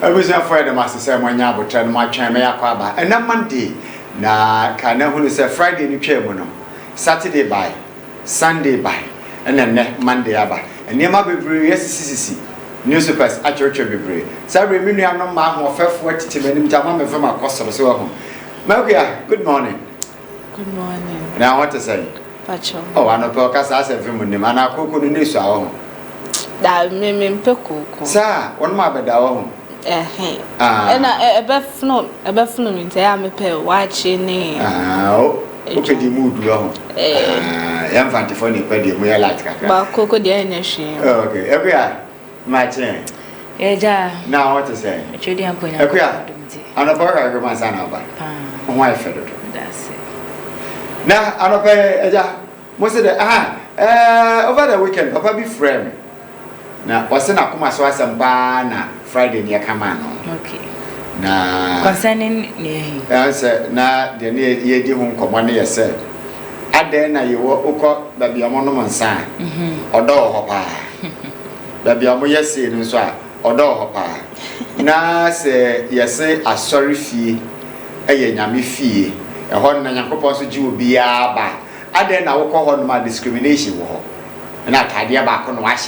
was afraid of master say when you would turn my chain me aquaba. And that Monday na can who say Friday in the Saturday by Sunday by and then Monday aba. And near my baby yes newspapers at church be. So remember I'm not my more fair for to me from my customer so home. Maria, good morning. Good morning. Now what to say? Pacho. Oh, I know podcast as a film and I cook on the news. That me peko. Sir, one more bed our and a buffalo means I am a pair watching. Oh, okay, the mood long. I'm fantastic for the way I like that. But Coco, the energy. Okay, every eye, my turn. Yeah, now what to say? I'm a borrower of my son. Why, Federal? That's it. Now, I don't pay most of the over the weekend, Papa be friend. Now, what's in a Kuma Swasam Bana Friday near Kamano? Okay. Now, concerning answer, now the near ye home command said. At then you walk baby a monument sign or door hopper. Baby a moya say no so or door hopper. Now say, yes, say a sorry fee, a yami fee. A horn and Yankopos Jew be a bar. I then I will call on my discrimination war. And I tidy back on wash,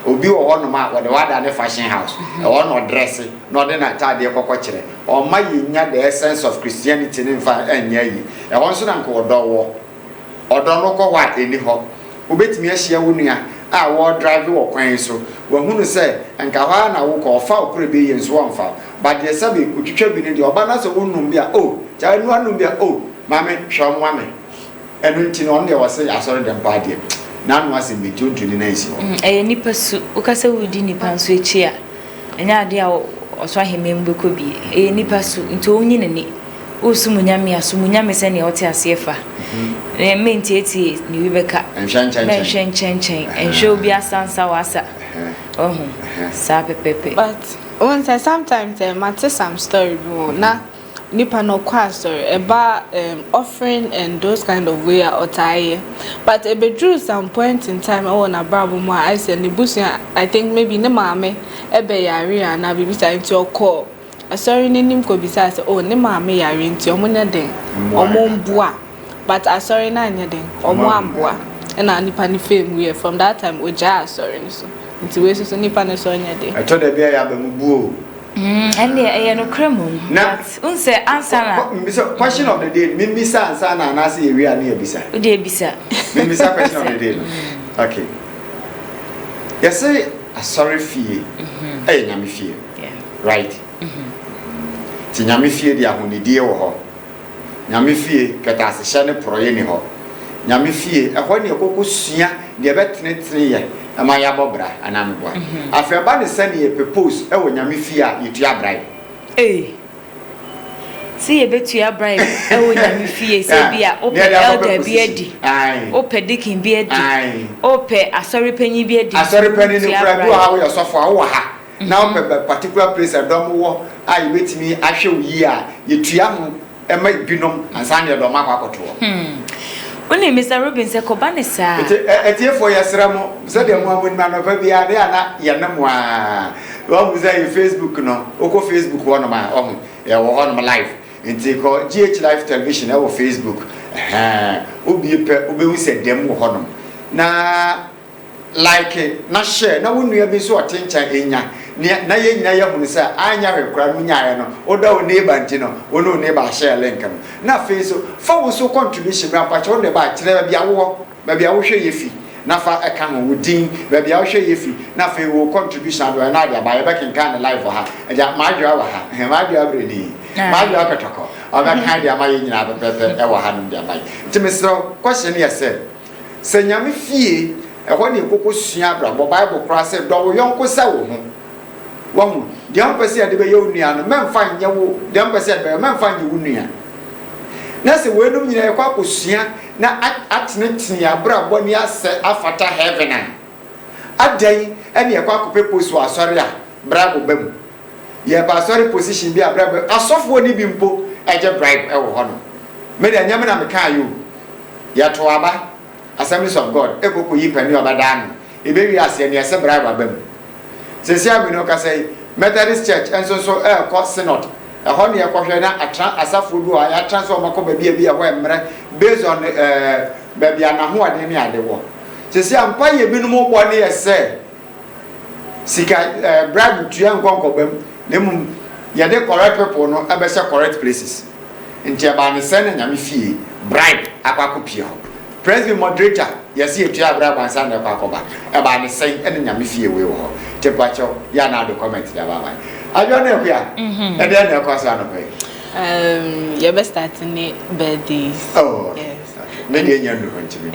will be one of my what the water the fashion house, or not dressing, not then I tidy a cockatcher, or my the essence of Christianity in fact, and ye. I want to call door or don't know what any hop. Who bet me a share wunia, I war drive or coin so. When who say, and Kawana will call foul could be in swan foul. But the subject would you be in the Obanas of Unumbia, oh, child one numbia, oh, mammy, sham woman. And until on there was I saw them party. None was in between to the nation. A nipper suit, Ocasa would in Nipan switch here. And idea or Swahim could be a nipper suit into Unini. Usumunyami, Sumunyami, send your tea safer. They mean Titi, New Rebecca, and Shan, and she'll be a sansa wasa. Oh, sape pepe. But once I sometimes matter some story more now. Nipa no kwa story about offering and those kind of way or tie. But it be drew some point in time I want a brabo more I said Nibusia I think maybe ne mame ebe yari and I be beside your call. A sorry name could be said oh ne mame yari into your money den or mombua. But I sorry na nyeden or moambua and I nipa ni fame we from that time oja sorry so. Into ways so nipa ne so nyede. I told the bear ya be mubuo. And there no cremum. Now, unse answer. Question of the day. Mimisa answer and I see area near Bisa. Ude Bisa. Mimisa question of the day. Okay. Yes, say a sorry fee. Hey, nyami fee. Yeah. Right. Ti nyami fee dia honi die wo ho. Nyami fee kata asehye ne proye ni ho. Nyami fee e ho ne kokosua de betenetene ye. Ama ya bobra anamboa afeba ne sane ye propose e wo nyame fie a yetua brai see ye betua brai e wo nyame fie se bia ope elder bi edi ope dikin bi edi ope asori panyi bi edi asori panyi ni kura bi ha wo yosofo a wo ha na ope particular place adom wo a ye betimi ahwe wo yi a yetua ho e ma binom ansan ye dom akwakoto Only Mr. Robin said, Cobanessa. It's here for your Sramo, said the woman, man of Fabia, Yanamwa. What was I Facebook? No, Oko Facebook, one of my own, on my life. It's called GH Life Television, our Facebook. Ubi said, Demo Honum. Na like, not share, no one will be so attention in ya. Na ye na ya hunisa anya rekra munya no oda neighbor ntino ono neighbor share link no na fe so fa so contribution bra pa cho ne ba kire bia wo hwe yefi na fa eka ho wudin bia wo hwe yefi na fe wo contribution do na dia ba ye back in kind life ha eja ma dwa wa ha ma dwa breni ma dwa petoko oba kan dia ma ye nyina pepe e wa ha no dia ba ntimisro question yes se nyame fie e ho ne kokosua bra bo bible cross say do wo yonko sa wo ho One, the embassy at the Bayonian, man find you, the embassy at the man find you near. That's the way you know, Quapusia, now at near Bra Bonia said after heaven. A day, and your quack people were sorry, bravo bem. Ye by sorry position be a bravo, a soft one bimpo, as a bribe, our honor. Made a Yamana Makayu, Yatuaba, Assemblies of God, Eco Yip and your Badan, a baby as a bribe of them. Since I will not say, Methodist Church and so cost synod. A honey a quadrana a safu I transform a copy be a based on baby and who are near the war. To see I'm paying a minimum 1 year say. Sika bribe to young Gonkobem, Nemum Yade correct people no abesa correct places. In Tiabani Sen and Yami fee, bribe Aquacopio. President moderator, yes, you have bribe and Sanda Pacoba, about the same and Yami fee we will. Tepacho, Yana the comment Yabama. I don't know here, and then of course I know. You're best starting it birthdays. Oh, yes. Maybe you're going to be.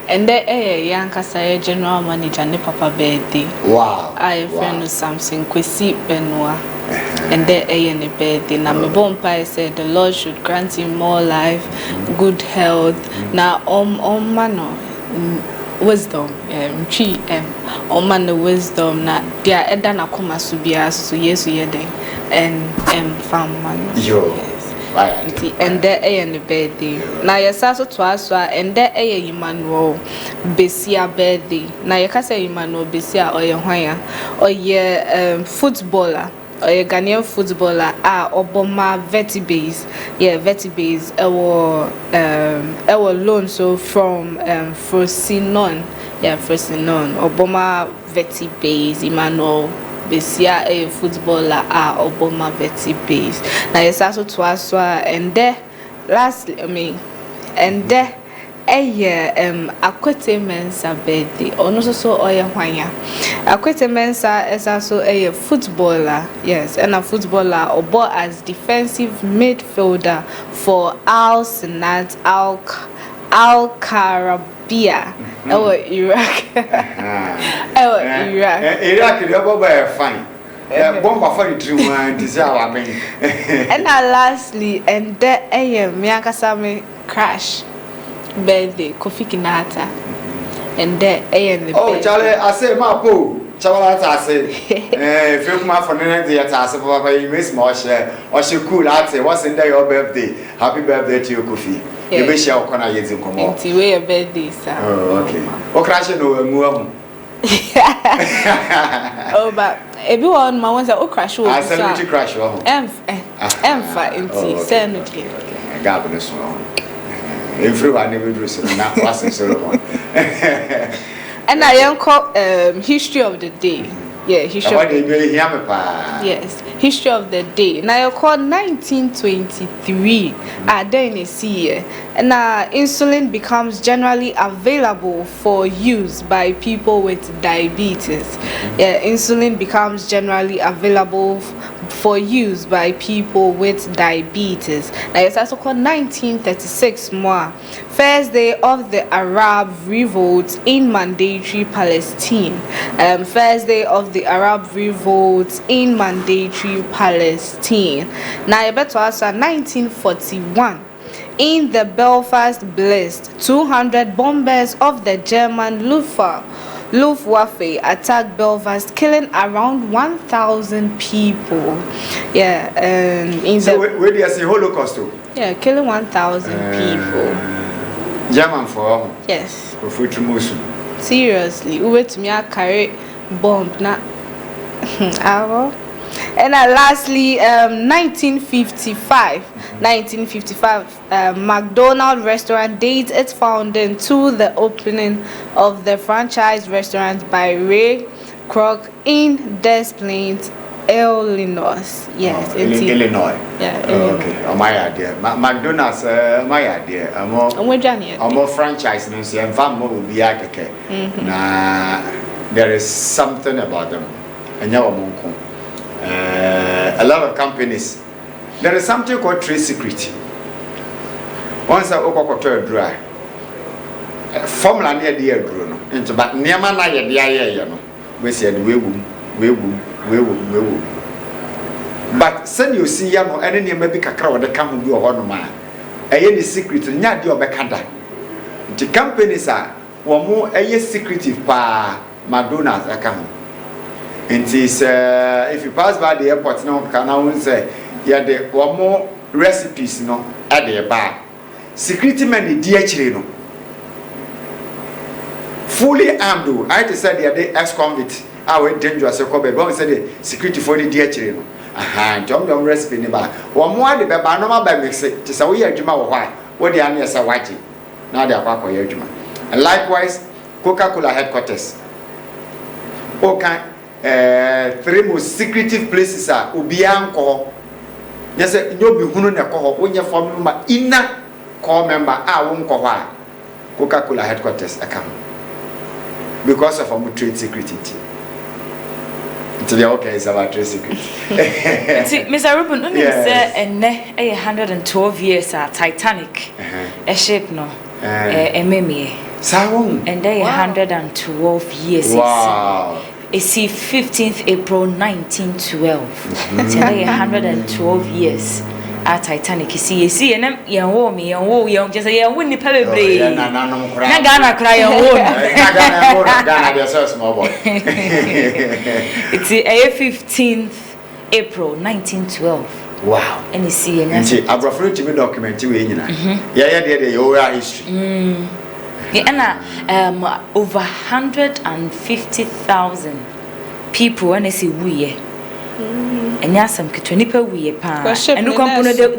And the young Kasaya general manager ne papa birthday. Wow. I friend with something Kwesi Benoit. And the ne birthday. Na me bompa said the Lord should grant him more life, good health. Na mano wisdom. Man wisdom na dia eda na koma subia so yesu yeden and fam man. Yo. And there and the birthday. Now your sasso twice and there a Emmanuel Bessia birthday. Now you can say Emmanuel Bessia or your Hoya or your footballer or your Ghanaian footballer Obama Vetibase. Yeah, Vetibase our loan so from Frosinon. Yeah, Frosinon Obama Vetibase Emmanuel Besia a footballer Obama Betty base. Now yes also twice and there lastly and there a year Akwete Mensa birthday or no so Oyahwanya. Akwete Mensa is also a footballer, yes, and a footballer or bought as defensive midfielder for Al Senat Al Karabia. Oh, Iraq. Iraq is fine. Bomb for the true one is our main. And lastly, and there Miakasame crash birthday, Kofi Kinata. And there oh, Charlie, I say, my poo. Charlotte, I say, if you come for the attack, Papa, you miss more share, or she cool. I say, what's in there your birthday? Happy birthday to you, Kofi. You wish you can I get you come on. It's your birthday, sir. Oh, okay. Oh, crash no move. Oh, but everyone, my ones are all crash. I said, you crash. Emfa into send it here. I got this one. Everyone never drew so now, wasn't so. And I am called history of the day. Yeah, history of the day. Yes, history of the day. Now you're called 1923. Then is year. And insulin becomes generally available for use by people with diabetes. Yeah, insulin becomes generally available for use by people with diabetes. Now it's also called 1936 more. First day of the Arab revolt in mandatory Palestine. First day of the Arab revolt in mandatory Palestine. Now you better also 1941. In the Belfast Blitz, 200 bombers of the German Luftwaffe attacked Belfast, killing around 1,000 people. Yeah, where do you see Holocaust too? Yeah, killing 1,000 people. German for yes. Seriously, we went to me a carry bomb na. And lastly, 1955, McDonald's restaurant dates its founding to the opening of the franchise restaurant by Ray Kroc in Des Plaines, Illinois. Yes, Illinois. Yeah, okay. My idea. McDonald's, my idea. I'm more franchise. No, see, I'm far more will be okay. Nah, there is something about them. And you a lot of companies, there is something called trade secret. Once I open a dry formula near the air grown into but near my we said we will. But send you see young or any maybe cacao that come do a honor man. Any secret to not do a backhander. The companies are one more a secretive pa McDonald's account. And if you pass by the airport, no, can I say, yeah, there one more recipes, no, at the bar. Security men, the DH, no, fully armed. I just said, yeah, they ex-convict, we dangerous ko be bon say the security for the chire no aha jom recipe ni ba wo mo ade be ba no ma ba mix ti say we adwuma wo hwa wo de ane say waje na de akwa koye adwuma. And likewise Coca-Cola headquarters okay 3 most secretive places are obia nko yes nyobi hunu ne ko ho onye form member ina core member wo nko ho a Coca-Cola headquarters account because of our trade security. It's okay, it's about trade security. See, Mr. Ruben, you say and 112 years at Titanic, a ship no, a meme. And they 112 years. Wow. It's 15th April 1912. It's 112 years. At Titanic, you see, and young woman, young just a winny pebble blade. Nagana cry your own. Small boy. It's a 15th April 1912. Wow. And you see, and I've referred to me document you in your history. And over 150,000 people, and I see we. And yes, some Kitonipa we pa. And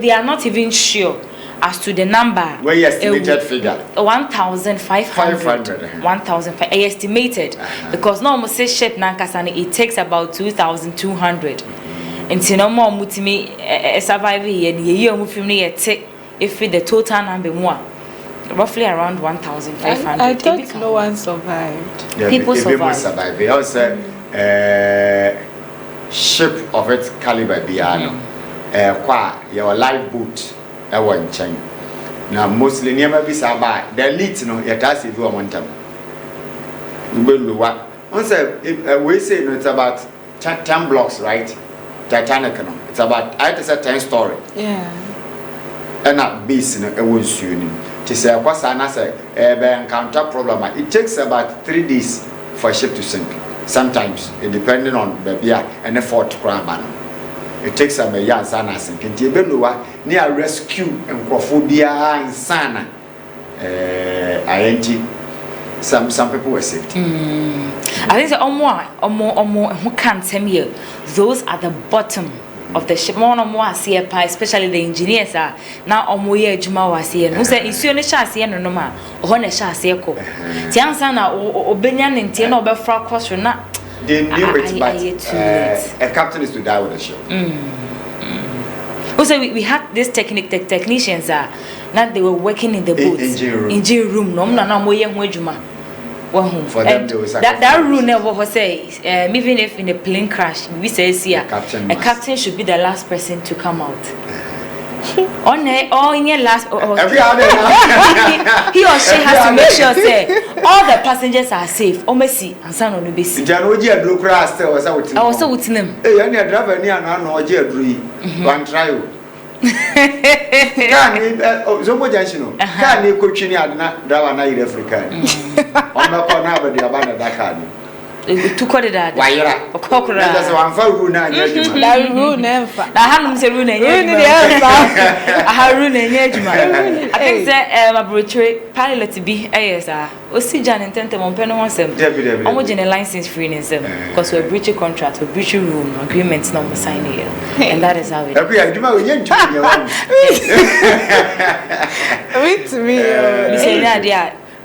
they are not even sure as to the number. Where you estimated figure? 1,500. 1,500. I estimated because no almost say ship Nankasani it takes about 2,200. And no more mutimi survive here and you move from near take if the total number more. Roughly around 1,500. I thought no one survived. Yeah, people survived. They also ship of its caliber piano your lifeboat one chain now mostly never be by the elite no yet as if you want them we say it's about 10 blocks, right? Titanic no it's about I just said 10 story and at base no it was soon to say what's an answer encounter problem it takes about 3 days for a ship to sink. Sometimes, depending on the beer and the fort crab, it takes some young sana sinking. Tibelua near rescue and crophobia and sana. Some people were saved. I think or more who can't tell me those at the bottom of the ship. More and more especially the engineers are now Omoye Juma was here. Who said, "Is your chassis and no man, or on a chassis?" Tiansana or Benyan and Tiano Befra cross or not. They knew it, but a captain is to die with a ship. Also, we had these technicians that they were working in the boat engine room. No, Moye Juma. For them, that rule never says, even if in a plane crash, we say, a captain should be the last person to come out. On in your last, he or she has to make sure say all the passengers are safe. Omesi and son on the base. Janoji blue cross. I was also with them. Hey, any driver near no one trial. Can so much junction. Can you coach in driver na African? On the corner of the Abana Dakar. To call it that. Why, that's one for Runa. I think that laboratory pilot to be ASR. Ossijan and Tentem on Penn on them. I'm a license free in them because we're breaching contract, we're breaching room agreements, not signing here. And that is how it is.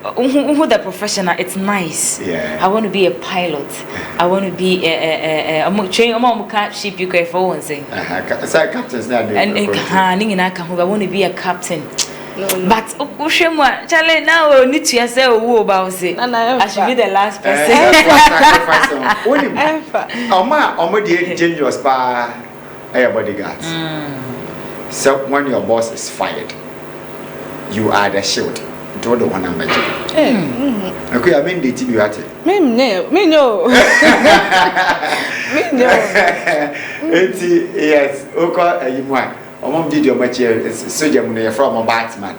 Who the professional, it's nice. Yeah. I want to be a pilot. I want to be a train. I'm a ship. You can for one thing. Captain's not doing. And I want to be a captain. But Charlie, now need to yourself who about it. I should be the last person. Dangerous by bodyguards. So when your boss is fired, you are the shield. To the one I'm okay, I mean the TV at it. Me no. Yes, okay, you might. Mom did your much soldier from a Batman,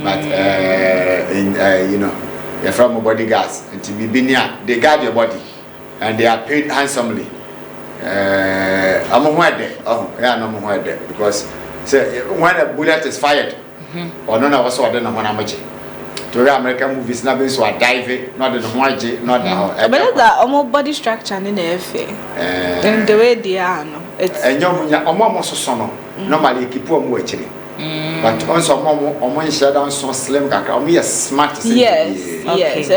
but you know, you're from a bodyguards and to be near, they guard your body and they are paid handsomely. I'm a white there. Oh, yeah, no more white there because when a bullet is fired, or none of us are done when I'm to American movies na be so a dive not the hoaje not that but that almost body structure in the FA and the way they are no it's and yomunya omo so no normally keep am wachiri but also omo share down so slim kakra omo yes smart yes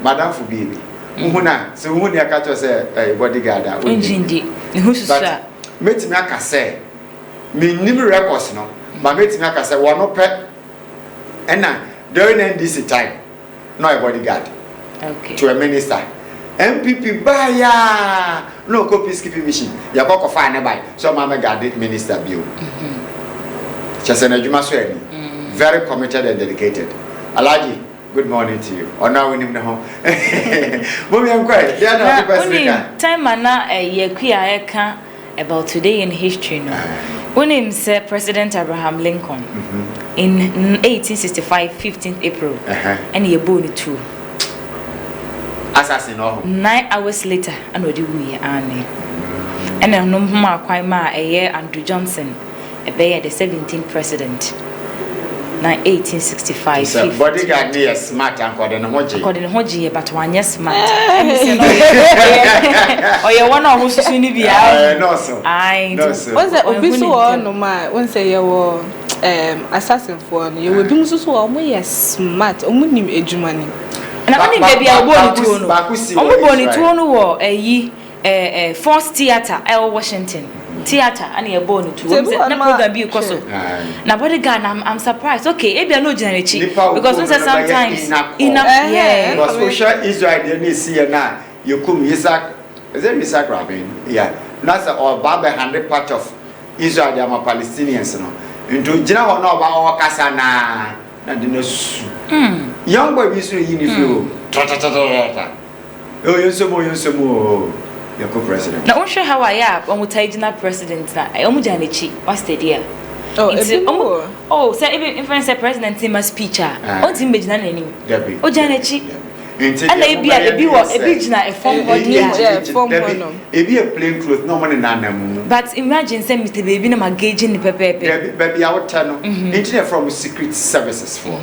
madam for baby uhuna so uhuna ya catch say bodyguard a njindi ehu susa metimi aka say me nim records no but metimi aka say wono pe ena during NDC time no a bodyguard to a minister MPP baya no go peacekeeping mission ya go fa ne by so mama guard minister bio chasena juma so any very committed and dedicated Alaji good morning to you or now we him ho mommy am quiet they are not the best time na ye kwia eka about today in history no when him say President Abraham Lincoln in 1865 15th April and he born too assassin 9 hours later and odi we ane and no ma kwan ma Andrew Johnson be the 17th president 1865 so bodyguard near smart and hoji but one yes smart or you one of who's soon be no so I what's that obiso no ma won say you assassin for you will be so smart omunim ejuma ni na oni baby aboni tuo no omuboni tuo no wo First Theater Washington theater and a bone to na program be koso na bodyguard I'm surprised okay e bia no generate because sometimes enough because social Israel dey need see na you come Isaac is it Isaac Rabin that's or Baba 100 part of Israel they are Palestinians no into gina ho na oba o kasa na de no su young boy bi so yi ni fi o yosomo Yako president. Na unsure how I am on mutajina president na omujanechi what's the deal? Say even if say president in my speech on tin bejina nanim. Ojanechi. And e bia e bi wo e bi gina e form body form no. E bi a plain cloth no money na namu. But imagine say Mr. Baby na magaging ni pepepe. Baby I would tell no. Internet from secret services for.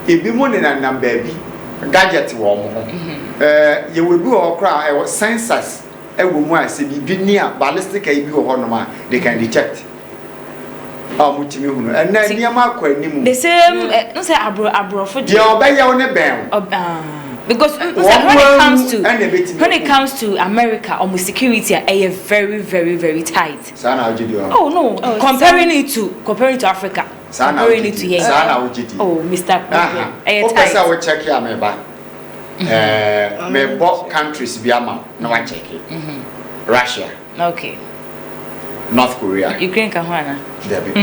E bi money na nam baby gadget wo mo ho. Ye we bi wo kra e sensors ewo say ballistic ai bi ho no ma they can detect mutimi hunu and na niam akwa nimu the same no say abro for the obeye one ben because when it comes to America almost security are very very very tight comparing it to Africa comparing it to here Mr. Tight we check here me ba me both countries be am na wa check Russia North Korea Ukraine ka hwana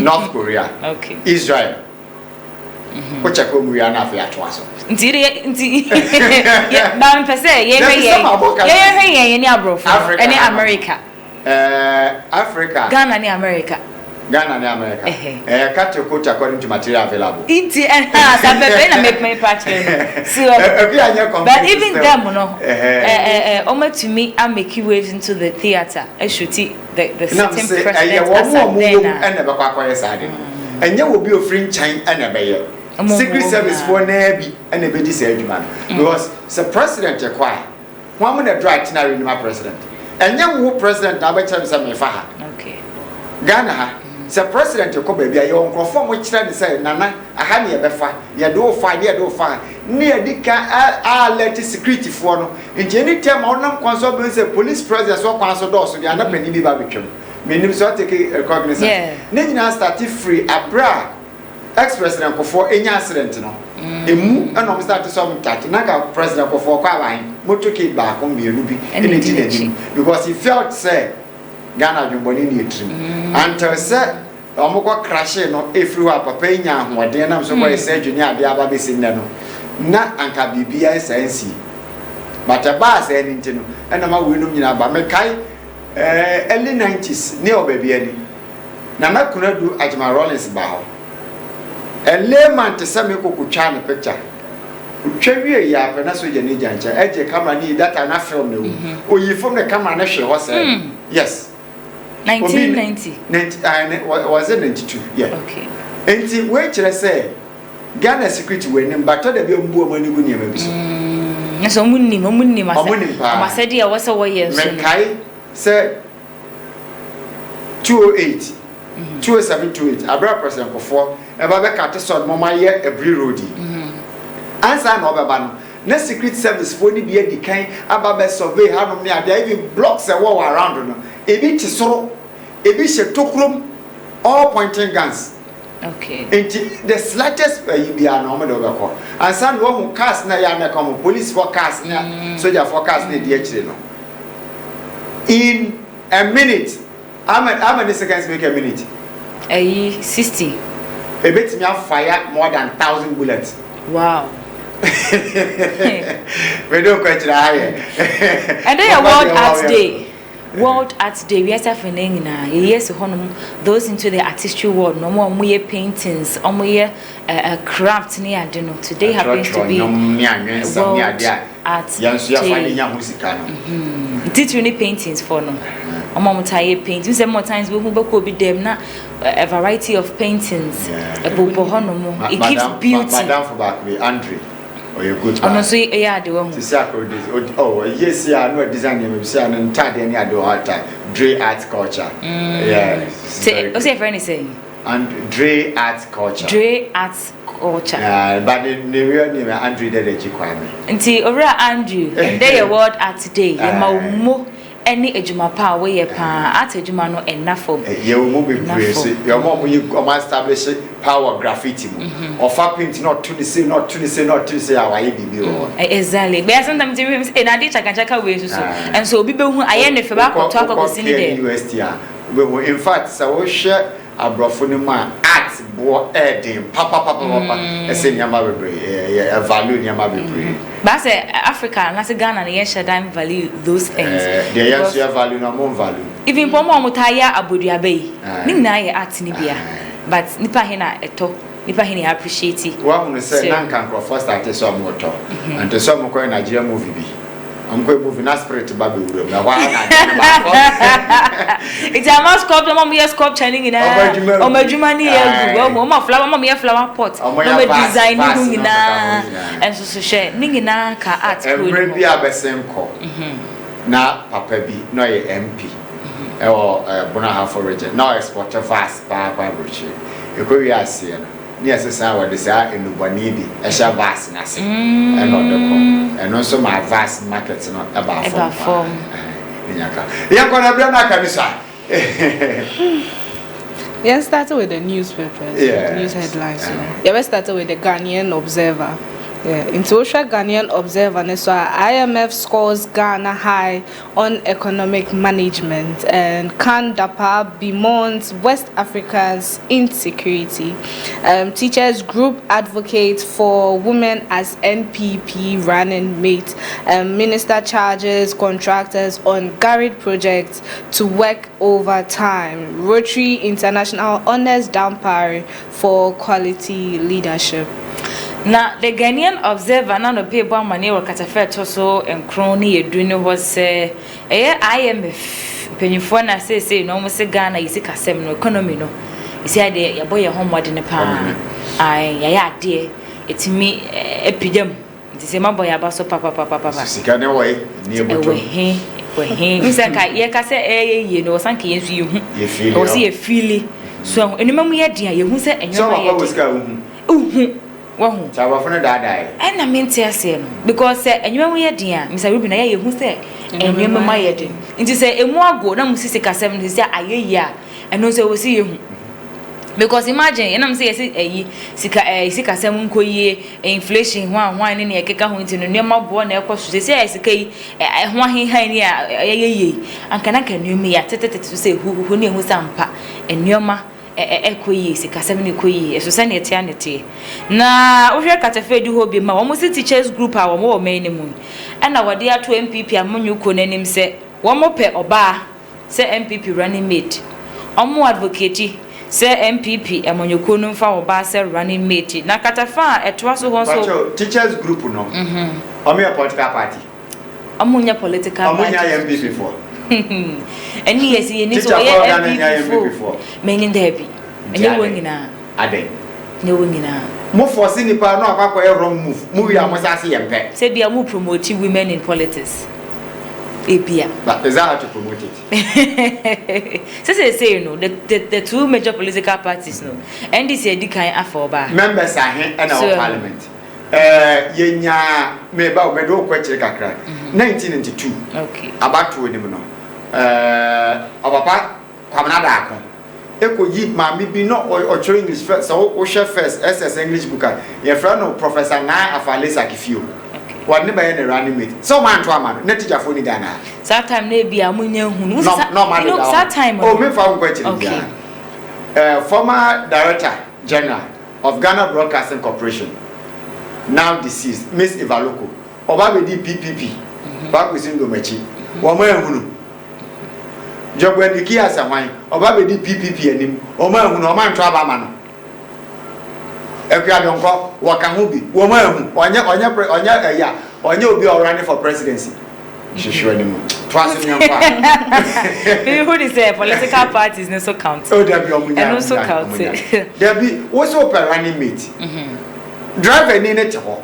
North Korea Israel ko check o mu ya na afia to aso nti ba mpese ye ni abrof any America Africa Ghana ni America Cut coach according to material available. Inti na make my partner. So but even them no almost to me I make you waves into the theater. I should see the sitting president and never quite sad. And you will be a free chain and a mayor. Secret service for Nabi and a bit disabled man. Because the president acquire one minute dry to my president. And young president now by time some okay. Ghana the president you come baby your conform which try to say nana aha ne befa ye do fa near dika let security for no in any time onam kwanso be say police presence so kwanso do so dia na pani bi ba betwem menim so take recognition ne nyina start free abra ex president kofo enya accident no emu enom start some catch na ka president kofo kwa ban motoke ba ko mienu bi eni because he felt say Ghana juboni ni etrim until say omukwa crash no efiri wa papa nya ahoden na so boy say junior ade aba be sin no na anka bibia sense but ba say ni ntino na ma we no nyina ba me kai early 90s ne obabi ani na na kuna du Ajima Rollins ba ho layman te say me kokutwa ne picture utwawie ya pa na so je ne jancha eje camera ni data na film ne o yi from the camera na hwe ho say yes 1990 was it 92 yeah okay enti we chere say Ghana security when but the be mbu amani gu niam bi so so munni ma said dia was a way men kai say 208 20728 abra person kofo e ba be kat so mo ma ye every roadi answer na obeba no na secret service for ni bia di kan aba be survey hanom ne ade even blocks e wo around no ebi ti soro ebi she tokrom all pointing guns. Okay. And the slightest bia no mo de obeko answer no hu cars na ya na come police for cars na soldier for cars na di akire no in a minute how many seconds make a minute 60 a bit me fire more than 1,000 bullets. Wow. We don't quite higher. And they are World Art Day. We are suffering now. Yes, those into the artistry world. No more paintings. No more craft. Today happens to be World Art Day. Did you need paintings for no? Paintings. Some more times we could be them na a variety of paintings. It gives beauty. Madam for back me, Andre. Or you good. Oh no, so yeah, the one. Oh yes, yeah, no design. Maybe say an entire any other art, Dre art culture. Yeah. What's your friend saying? And Dre art culture. Dre art culture. But the real name Andre de Chikwame. Until Ora Andrew, and they are World Art Day. Mo any ejuma pa we ye pa art ejuma no enough for. You will be praise. Your mom you come establish power graffiti. Or paint not to the say our baby. Exactly. But sometimes in a ditch I can check away so. And so people who I end if back or talk about in fact, so share abrofonima art bo edin papa ese nyama bebre value nyama bebre but say Africa na say Ghana na yesha dime value those things they yes value no more value even pomo mutaya aboduabe yi ni na ye art ni bia but nipa he na eto nipa he na appreciate it wa hu say na nkan first start so amoto and so mo ko Nigeria movie bi I'm going to move in a spirit to Baby. It's a mask cup, the mom yes cup chanting in a Omajumani, flower pot, designing and so share Ningina ka art. And maybe I be same call. Now, Papa B, no MP or Bonaha for region, no export of vast Papa Bruce. You could be seeing. Yes, I would desire in the Bonidi, a shavas nasi, and not the com, and also my vast markets not about form. Yes, started with the newspapers, news headlines. Yeah, we started with the Ghanaian Observer. Yeah, in social Ghanaian Observer, so IMF scores Ghana high on economic management, and Kan Dapa bemoans West Africa's insecurity. Teachers group advocates for women as NPP running mate. Minister charges contractors on Garrett projects to work overtime. Rotary International honors Dampari for quality leadership. Now the Ghanaian Observer now the paper money or catafet so and crony doing was IMF pennyfo na say no say Ghana is kasem no economy no is here there your boy homework in the pan ya dear it's me epidem it is my boy about so papa sika ne way near bottom we say ka ye ka say ye no sanke yensu ye hu o say ye feely so enimam ye dia ye hu say enwama ye Wahu chawafuna dada e na mente ase no because enwema ye den a Mr. Ruby na ye hu say enwema ma ye den nti say emu ago na musisi kasem nti say ayeyi a eno say wo si ye hu because imagine enam say eyi sika sem nkoyie inflation hwan ne ne ekeka ho nti no nema bo na ekoso say sika yi ho ahehan ni a ayeyi anka na kanwema ya tetetetu say hu ne hu sampa enwema ekoyi sikasem ni koyi eso se na etia nete na ohwe katafedi ho bi ma wo teachers group a wo main mu na wode ato MPP amonyuko nanim se wo mo pe oba se MPP running mate omo advocate se MPP amonyuko no fa oba se running mate na katafa etwa so ho so teachers group no omo political party omunya political party omunya MPP for any yes ye ni so ye MPP for meaning there be enye wonyina aden ne wonyina Mo forcing the power no akwa wrong move. Move ya mo say yempe. Say bia mo promote women in politics. Ebia. But is that how to promote it? Say you know the two major political parties no. NDC edi kan afoba. Members are here and our parliament. Yenya meba obedo kwechire kakra. 1992. Okay. Abatu enim no. Abapa kwamna da akon. Eko yi mami bi no o English first so share first SS English book. Your friend no Professor Na Afalesa Kifio. What never any running mate. So man to a man, net teacher for Ghana. That time maybe a munya who no man. You know, that time. Oh, me found question. Okay. Former Director General of Ghana Broadcasting Corporation, now deceased, Miss Ivaloko. Oba di PPP. Back with Indomechi. Wama hunu. Job when the Kia Samai. Oba di PPP and him. Oma hunu. Oma traba man. Ekwadonko wakahubi womahu onye obi running for presidency shishwe ni mu twaso nyampa who dey say political parties no so count oh there be omunya no so count there be what's open running mate driver ni ne teho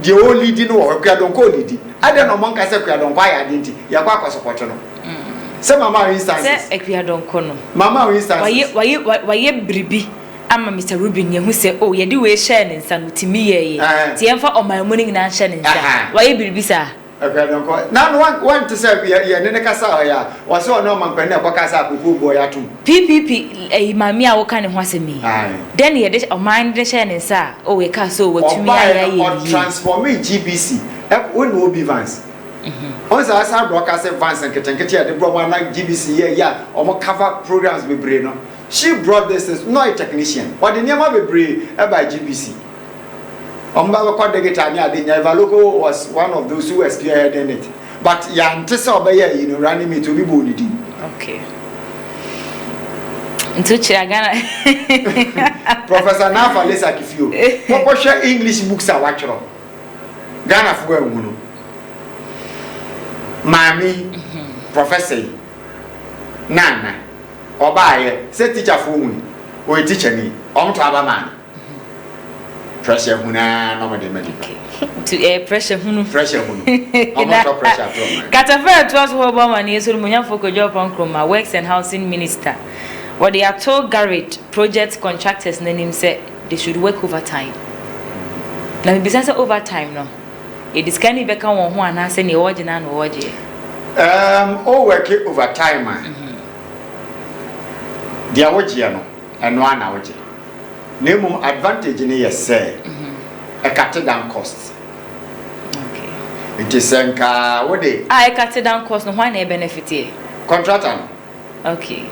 the only lead no ekwadonko lead ade no monka se ekwadonko aya de nti yakwa akosopot no se mama instances se ekwadonko no mama instances waye bribi ama Mr. Rubin ye hu se oh ye di we share ne nsa no timi ye ti emfa omanmu ni na share ne nsa waye biribisa okay don't call now one to say ye ne kasa ya wase ono manpani akokasa akuku bo ya tum PPP mami a wo kan ne ho asemi then ye de oman de share ne nsa oh we ka so watumi ya ye transform GBC when no be Vance on sa asa broadcast Vance nketenkete ya de bro na GBC ye ya omo cover programs be bre no. She brought this, not a technician. But the name of a breed by GBC. Ivaloko was one of those who were spearheading it. But Yantesa Obey, you know, running me to be bullied. Okay. Into Chagana Professor Nafa Lesa Kifio. What share English books are watching? Ghana for Gunu. Mami, Professor Nana. Obaye say teacher for we o teacher ni on to aba man pressure huna no me okay to pressure hunu pressure to Katafa to us ho ba man yeso munya foko job on kroma works and housing minister what they are told garage project contractors name say they should work overtime na be say overtime no e diskani be kan won ho ana say ne woje na no woje o work overtime dia wogia no eno ana wogia nemu advantage ni yese a cut down cost okay it is enka wode I cut down cost no why na benefit here contractor no okay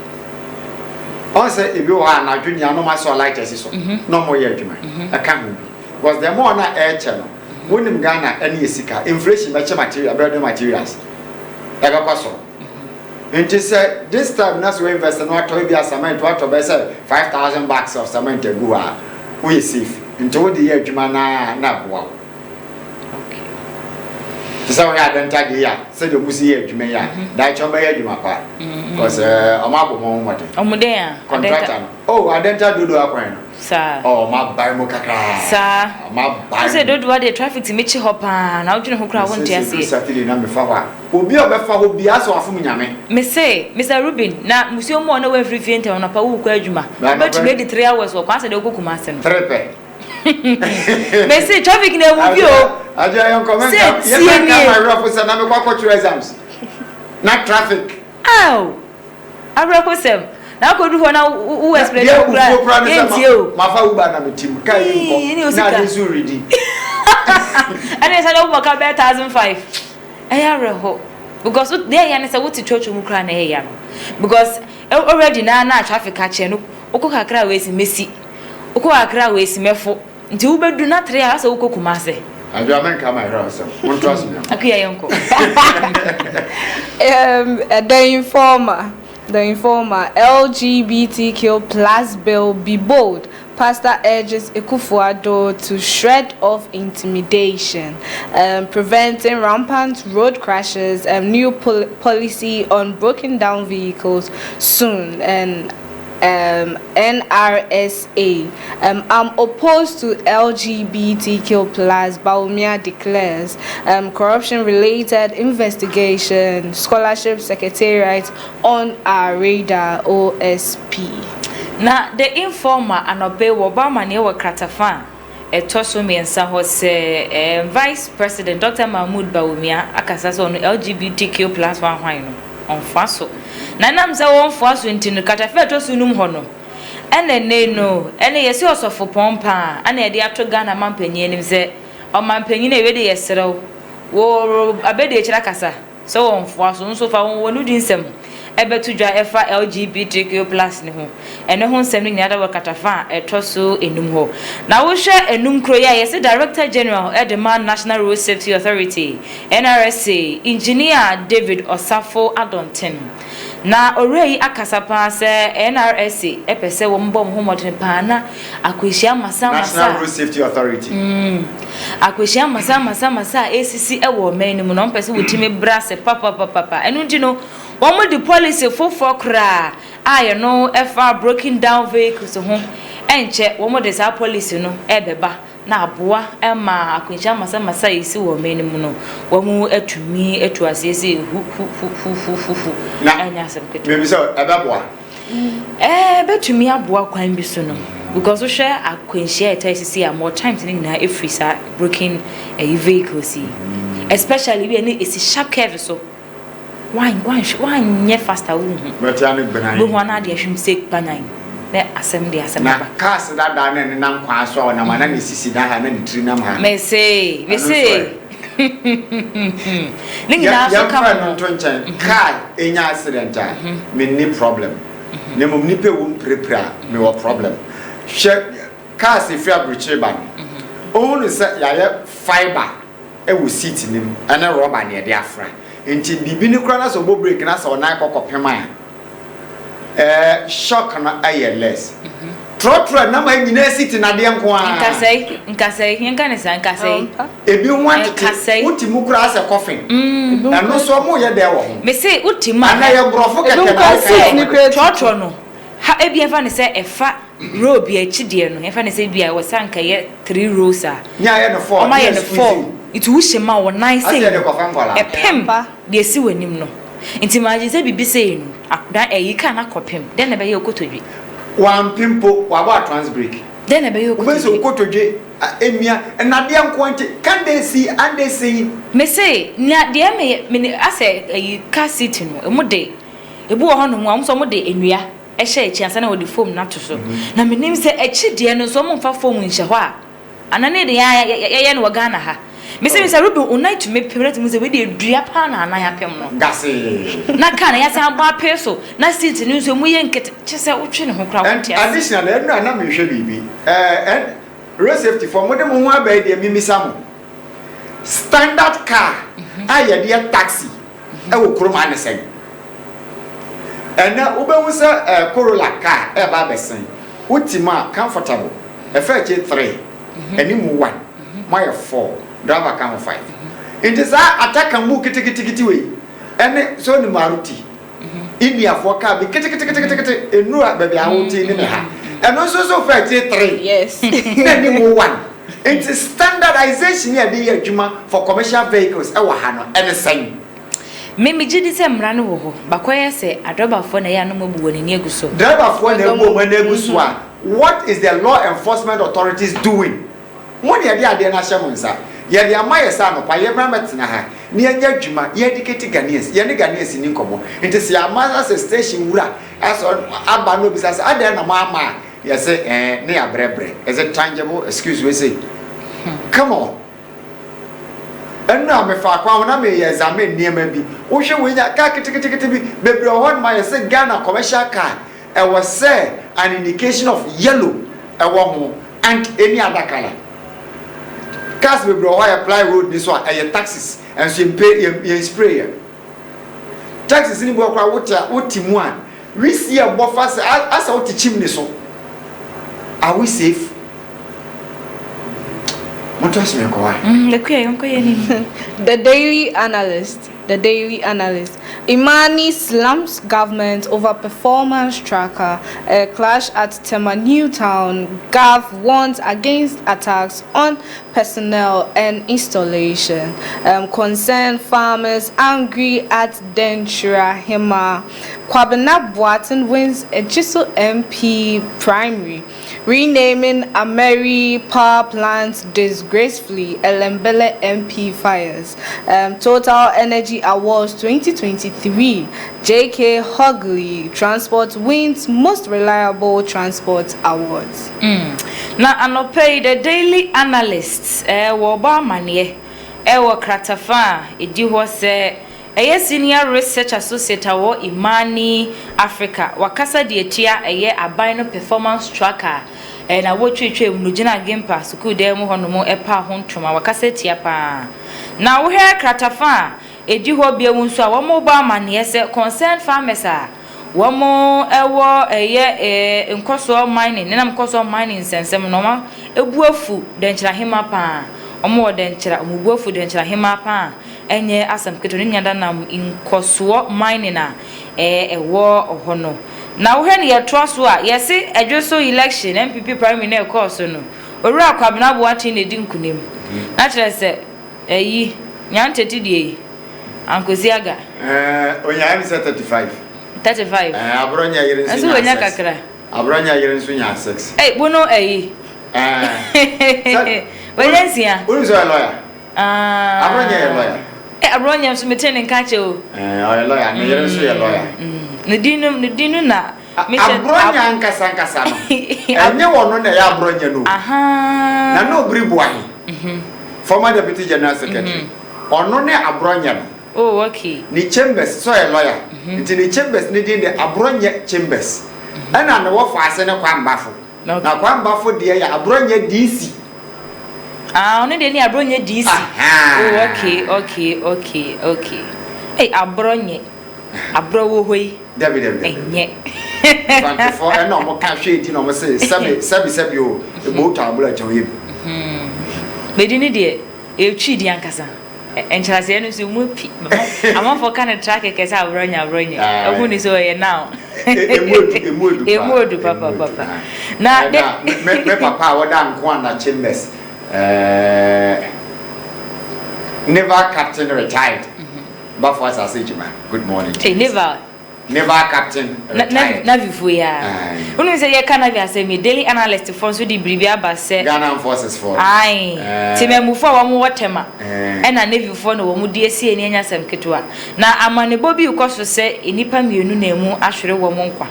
on say e bi wo na adwunia no ma so light so no mo ye adwuma aka ho bi because the more na air channel wonim Ghana any esika inflation be material building materials e be kwaso. And she said, this time, that's where investors not to be a cement, what to be said, $5,000 of cement to go. We see. Into the year, Jumana, Nabwa. Okay. So we had entered here, said the Musi, Jumaya, that your mayor, Jumapa. Because a map of one water. Omudea, contractor. Oh, I didn't do the appointment. Sir. Oh, my buy Mokaka. Sir. My buy. I said, don't what the traffic to meet you hop and out you know who crowd won't see. Saturday, number 5. Will be a better will be as of Yame. Me say, Mr. Rubin, now Monsieur Mono every fin on a Pau Quajuma. But you made it 3 hours or once a day go to Master. Trepe. Me say, traffic near with you. I don't comment. My office and I'm a quack exams. Not traffic. Ow. I request them. Now could one who explain you. Mafa Uba na team. Na disu ready. And I said, "Oh, work about 1,005." Because there you say what to church mu kra na here because already na traffic catch no okọ kakra we si mesi okọ kakra we si mefo nti wo bedu na 3 hours okọ kumase ajo amenka my house won trust me akuya yonko The informer LGBTQ plus bill be bold. Pastor urges Ekufuado to shred off intimidation, preventing rampant road crashes, new policy on broken down vehicles soon. And NRSA. I'm opposed to LGBTQ+, Baumia declares. Corruption-related investigation, scholarship secretariat on our radar, OSP. Now, the informer and obey Obama near Kratafan. Tosomi and San Vice President Dr. Mahmoud Baumia akasa on LGBTQ+ one on Faso. Nanam za won Faso intinu katafe to sunum hono. Ene ne no, ene yesi osofo pompa, ane de ato Ghana mampanyi nim se o mampanyi na we de yesrew. Wo abede e kira kasa. So won Faso nso fa won wonu dinsem. Ebetu dwa efa LGBTQ+ ne ho ene ho nsem ni ada wakatafa etoso enum ho na wo hwe enum kro ya yesi Director General Edema National Road Safety Authority NRSA Engineer David Osafo Adonten na orei akasa pa se NRSA epese wo mbom ho modern pa na akwehia masa National Road Safety Authority akwehia masa ACC ewo menum no mpese wotime brase papa enu ndi no one the policy for kra you know ever broken down vehicles ho enche one the sa policy no ebeba na aboa ema akwencha masa yisi wo menim no wo atumi atu asese hu na anya asem keto me bi so ebeboa betumi aboa kwan bi so no because we share akwencha etasisi a more times ni na every sa broken vehicles especially we any is sharp curve so why nye faster wu but ya ne benan bo ho na de ahwim sek banan na asem na cars da na ne nan kwa so na mana ne sisi da ha na ne tri nam ha me say ningi na so ka no to nchan car enya accident a me ni problem ne mum ni pe wo prepare me wo problem she cars if you abreche ban onu se ya ye fiber e wo seat nim ana rubber ne de afra enti bibi ni kura na so bo break na so na kokopema shock na ayeless trotro na ma nyina city na de nko a nkasai yenka ne san nkasai ebi want utimu kura ase coffin na no so mo ye de wo ho me say utima na ye grofo keke na trotro no ha ebi efa ne say efa row bi achide no efa ne say bia wo sanka ye 3 rows a nya ye no 4 o ma ye no 4 itu wo shema wo 9 say epem de si wanim no nti maji say bibi say no da eyika na kopem den na be ye okotodwe one pimpo wa ba trans break den na be ye okotodwe we so okotodwe emia na de anko nti can they see and they see me say na de me ase car seat no emu de ebu wo hono mu amso mo de enua ehye echi ansa na wo de foam na to so na me nim say echi de no so mo mfa foam nhye ho a anane de ya no Ghana ha me say Mr. Ruben unai to me permanent mu say we de dua pa na anan apem no gase na kana ya say agba peso na seat ni so mu ye nkete che say wotwe ne ho kra wotia additional na me hwe bibi road safety for mo de mo ho aba de mimisam standard car aye de taxi e wo kroma ne sen na ubewu se Corolla car e ba besen utima comfortable e fa che 3 enimu 1 my 4 driver can 5 it is attack and move kiti we ene so ni maruti India for car be kiti enu baby awuti ni ha eno so fa che 3 yes enimu 1 it is standardization here dey adwuma for commercial vehicles e wa ha no ene sen Mimi jidi se mra no ho bakoye se adobafo na ya no mabu woni ni aguso adobafo na ebu woni aguso a what is the law enforcement authorities doing mo de ade na hyemunsa ye de amaye sa no pa ye brametina ha ni anya adwuma ye diketi Ghanaians ye ne Ghanaians ni nkomo enti se amaza se station wura aso aba no bisa se ade na mama ye se ne ya brebre is it tangible excuse we say come on enna me fa kwa na me examine niema bi wo hwe we nya ka kitikiti bi bebre hon ma ye se Ghana commercial car e was say an indication of yellow e wo ho and any other color cars bebre ho apply road this one e taxis and so you spray taxis ni bo kwa wotimu a we see a buffer as a woti chimney so are we safe? The Daily Analyst. the Daily Analyst. Imani slumps government over performance tracker. A clash at Tema Newtown. Gov warns against attacks on personnel and installation. Concerned farmers angry at Denchira Hema. Kwabena Boatin wins a Jiso MP primary. Renaming Ameri power plant disgracefully. Elembele MP fires. Total Energy Awards 2023. J.K. Hogley Transport wins Most Reliable Transport Awards. Now, anopay the Daily Analysts. Woba manye. Ewa kratafa. Idi wose. Eye Senior Research Associate wo Imani Africa. Wakasa dietia eye abino performance tracker. Na wo twetwe mu gina gempa school dem ho no mo epa ho ntwoma wakasa tia pa. Na wo he kratafa edi ho bia mu nso a wo mo ba mane se concerned farmers a wo mo ewo eye nkoso mining na nkoso mining sensem no ma ebuafu denkyira hema pa. Omo denkyira omubuafu denkyira hema pa. Enye asam keto ne nyada nam nkoso mining na ewo ohono. Na wo he ne yetro so a yesi adwoso election MPP primary na course no owura kwabena boati na di nkunem na kire se eyi nyanteti die ankosi aga onya am 35 abronya yire nso aso onya kakra abronya yire nso nya 6 bono eyi Valencia who is a lawyer abronya lawyer abronya nso metene nka che o a lawyer na yire nso lawyer ne dinu na abronya nkasa no enye wono na ya abronya no na no bribu ahi former deputy general secretary ono ne abronya no oh okay ni chambers so a lawyer nti ni chambers ne din de abronya chambers ana na wo fa ase ne kwambafo na kwambafo de ya abronya DC ono de ni abronya DC oh okay abronya abrowo hoi Dabi enye 24 and no mo ka hwe di no mo say sabi o e bo ta abula chawe medini de e twi di ankasa enchase enu so mu pi amafo kan track kesa abronya ehun ni so ye now emodu papa na me papa woda nko na chambers never captain retired but for us as ejima good morning never captain na vifu ya unu se ye kana via se me Daily Analyst for so di bribia ba se Ghana forces for ai ti memufo wa mu wotema na navy for no wo mu die sie ni anya sam ketwa na amane bobi ukoso se enipa mienu na emu ahwere wo mu nkwa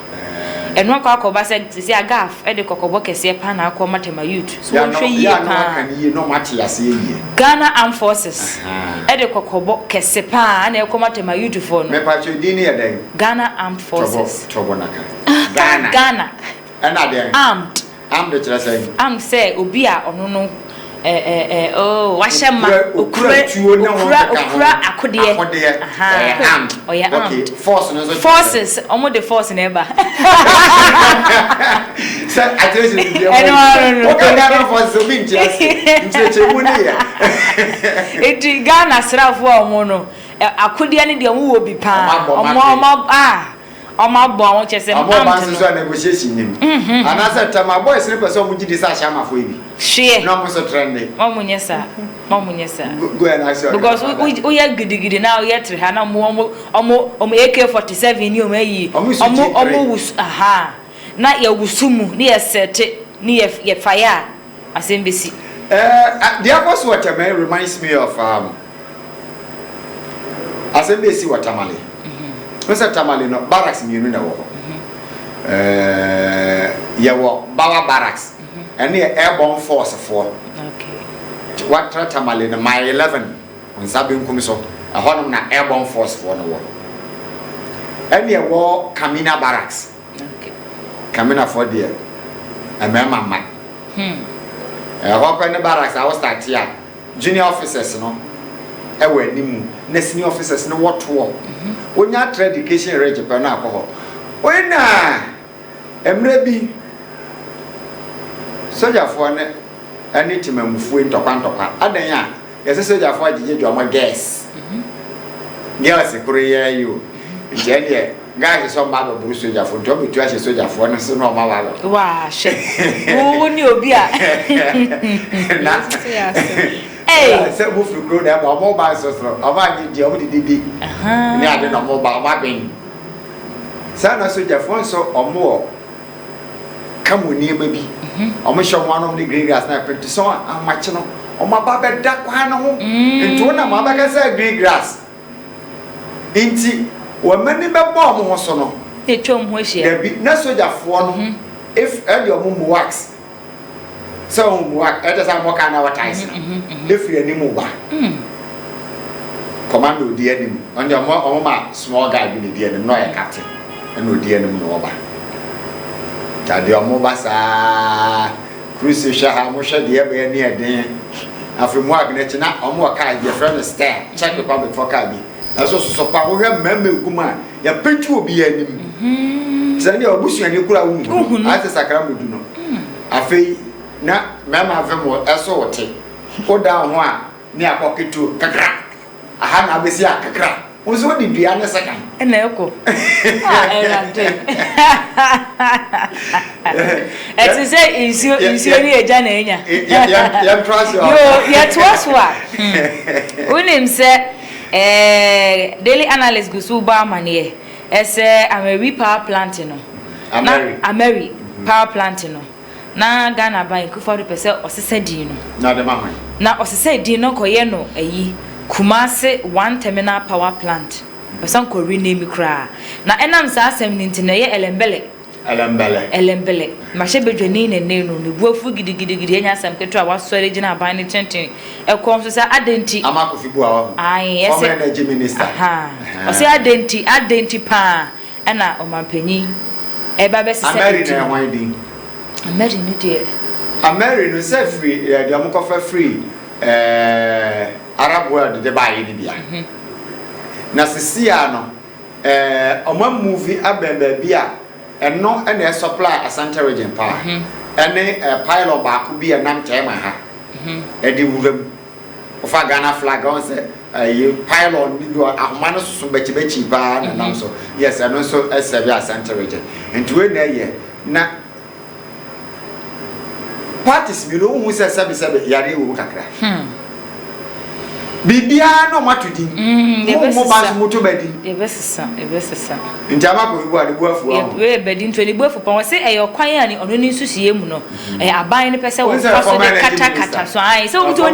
eno akoba se si agaf e de kokobo kese pa na akọ matema youth so hwe yi pa no mati ase yi Ghana Armed Forces e de kokobo kese pa na akọ matema youth for no me pa cho di ni e den Ghana Armed Forces chobo naka Ghana ana den armed de say am say obi a ono no washema okura akode okay forces omo the force neighbor say attention okay Ghana forces obi nche mu ne ya eti Ghana srafo omo no akode ne de omo wo bi pa omo bo won chese am so negotiation nim anasa tama boys ne person mu gidi sa sha mafo ibi share no mo so trending mamunyesa go and ask because we ya gidigidi now we tre ha na omo AK47 ni omo yi omo wus na ya wusumu ni ya sete ni ya fire asembesi the first water man reminds me of asembesi watermale Mr. Tamale no barracks mienu na wo ya wo bawa barracks and the airborne force for okay what Tamale no my 11 on sabin kumiso a honum na airborne force for no wo and the wo Kamina barracks okay Kamina for there mama hope the barracks I was start here junior officers no e we nimu na senior officers no what wo onya trade education register na akọ oina emre bi soja fo ne ani timamufu ntokwa adan ya yese soja fo agije dwama gas girls korea you je guys so ma ba soja for do me tu a soja for no so no ma ba wa she wo ni obi a na eh se bo fru grow da ba mo ba so aba ni je o didi ni ade no mo ba ben sa na soja for so omo kamoni ma bi omo show one of the green grass na pet so amache no omo ba be da kwa na ho nto na ma ba ka say green grass inti wa mani be bo mo so no e twom ho hia da bi na soja for no if e your mum wax so wax e just am ka na what I say if you any mu ba commando di anim on the omo ma small guy bi di anim no ya captain e no di anim no ba tade omo ba sa cruise sha mo sha de be ni eden afi mu agne chi na omo ka je friend stay check the public for ka bi aso so pa wo hwe mama guma ya pentu obi anim tani obusu ani kura wu ase sakra modu no afi na mama ave mo eso wote o da ho a ni akoketu kakra aha na abesi akakra ozo di bia ne sekan ena eko erante eti say insio ni eja na enya ya trust you yo trust wa unim say daily analyst gusu ba mane ese ameri power plant no ameri power plant no na Ghana ban ku 40% osese din no na de mahwan na osese din no koye no ayi Kumase one terminal power plant person ko rename kra na enam sa asem ni nti na ye elembele ma she bedwani ne no ne buafu gidigidi enya asem keto a wasore gina ban ne tenten e kom so sa adenti amakofi bu awo ai yes energy minister o se adenti pa na omampanyi e ba be se Ameri na hwan din Ameri ni de Ameri no se free de amokofa free Arab world de baye ni bia na sisia no oma movie abemba bia eno na supply Asante region power ene pilot ba ku bia nam tema ha edi wuram ofa Ghana flag on say pilot ni do ahoma no so bechi ba na nam so yes eno so serve Asante region enti we na ye na parties bi no hu se sebe yare wo kakra bibia no matudi mo ba mo to bedi e besesa njama ko bibu ade buafu aho we bedi nto ni buafu pa wose e yokwan ani ono ni nsusuye mu no aban ni pese wo faso de kata so ai so wo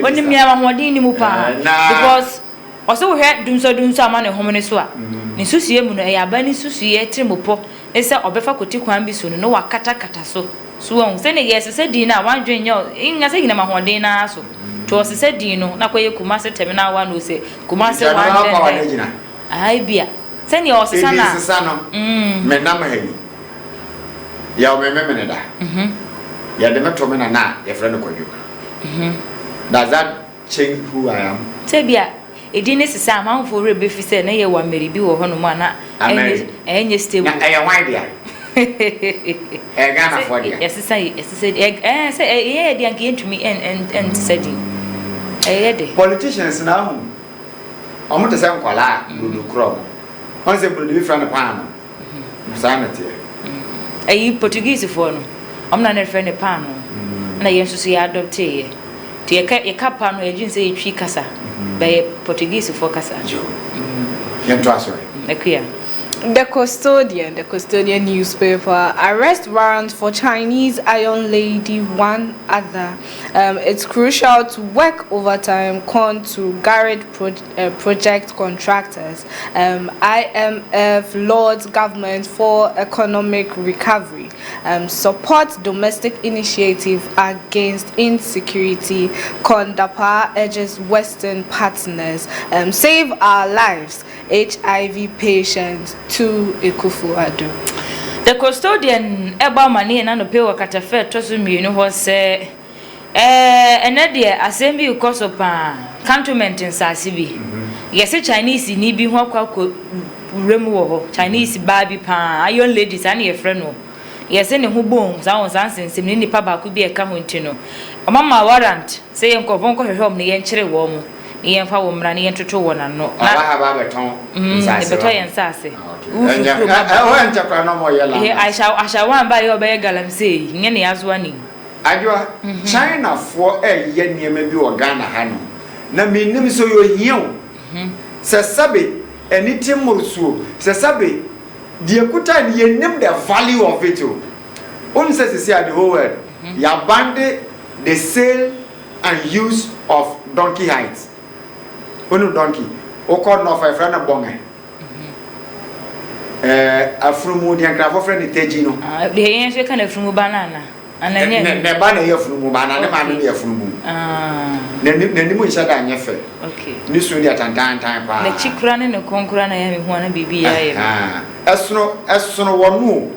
oni miama hodin ni mu pa because also we hear dumso ama ne homene so a ni nsusuye mu no aban ni nsusuye trimopo e se obefa koti kwan bi so no wa kata so won se ne yes se di na wan dwen yo inga se gina ma hodin na so to se di no na koye Kumase terminal one no se Kumase one ai bia se ne o se sana me na ma hayi ya o me ne da ya de meto me na ya frɛ no kwadwo does that change who I am se bia edine se sa amanfo re be fi se na ye wa meri bi wo ho no ma na enye stable na ya wan dia Ghana for dia yes say say dia ngi ntumi and study de politicians now omo te say nkwala dudu crop on say produce friend pan sanity Portuguese for no omo na friend pan na yenso so ya adopt ye ye ka pan no ejin say twi kasa by Portuguese for kasa yen to asori ekuya. The custodian newspaper, arrest warrant for Chinese Iron Lady, one other. It's crucial to work overtime to garage project contractors. IMF lauds government for economic recovery. Support domestic initiative against insecurity. Kondapa urges Western partners. Save our lives. HIV patients to Ekufu-Addo. The custodian eba mani na no pe wakata fe toso mienu ho se ene de assembly because of cantonment nsase bi yesi Chinese ni bi ho akwa remu wo ho Chinese ba bi pa iron ladies ani ye frɛ no yesi ne ho bom za won sansensem ni nipa ba ku bi e ka ho ntino omama warrant say enko hwehwɛ om ne ye nkyere wo mu yen fa wo mra ne yen toto wo na no na ba beton nsase beton yen nsase enja no mo yela I shall one by your be galamsey nye ne yazo ani adwa China for ye niema bi o Ghana ha no na menim so yo hieo se sabe anything morsuo se sabe the kuta ni nim the value of it o says see the whole world ya banned the sale and use of donkey hides onu donkey o call no for friend bonga afrumu di ankrafo friend teji no de yen so kana afrumu banana ananye ne ba na ye afrumu banana ne ma no ye afrumu ne ni mo isada anyefe okay ni so di atantan pa na chikura ne ne konkura na ya me ho na bibi ya ye esono wonu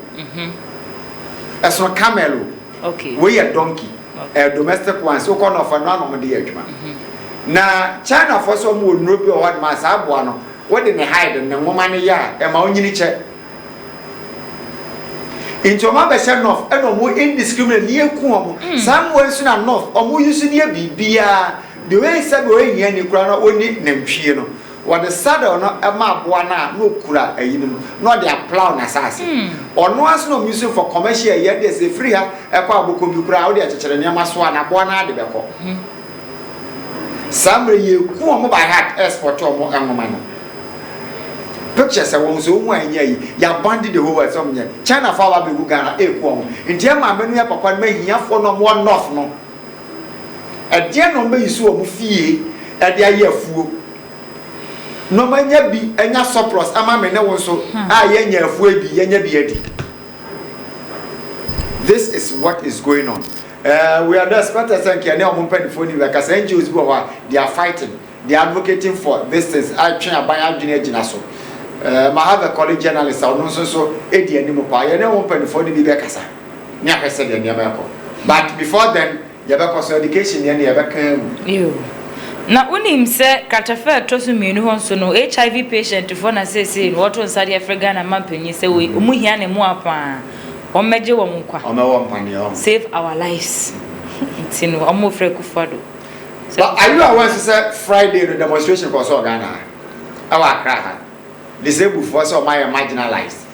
esono camel okay we a donkey domestic ones so call no for no no de adwuma na China for so mo no bi o what ma sa aboa no what in the hide ne ngoma ne ya e ma onyini che into ma be share north e no mo indiscriminately eku omo somewhere so na north omo use ne bibia the way said we yin ni kura no oni nantwie no what the saddle no e ma aboa na no kura ayin no dey plow na sase ono as no use for commercial ye dey say free ha e kwa aboko bi kura wo dey chechere ne ma so na aboa na de beko samre ye ku omo by heart export omo ngoma no pictures won so mu anya yi ya band the whole world some China fa wa be Ghana e ku omo nti e ma menu ya papa ma hiafo no mo north no e de no be yisu omo fie e de aye afuo no manya bi enya surplus ama me ne won so a ye nya afuo bi ye nya bi adi. This is what is going on. We are the experts and can now open phone because NGOs they are fighting, they are advocating for this things. I train a buy junior jinaso. I have a college journalist so Eddie and Nimupa, you know open phone be bekasa. Nya said the Yamako. But before then, Yabako education and Yabaka you. Na unim se katafa tosu mienu hon so no HIV patient for na say what on Saudi Africa na mampanyi say we umu hia ne mu apa. Omeje wo nkwa save our lives ntino omo freku fado. But are you aware say Friday the demonstration for so Ghana our Accra disabled for so my marginalized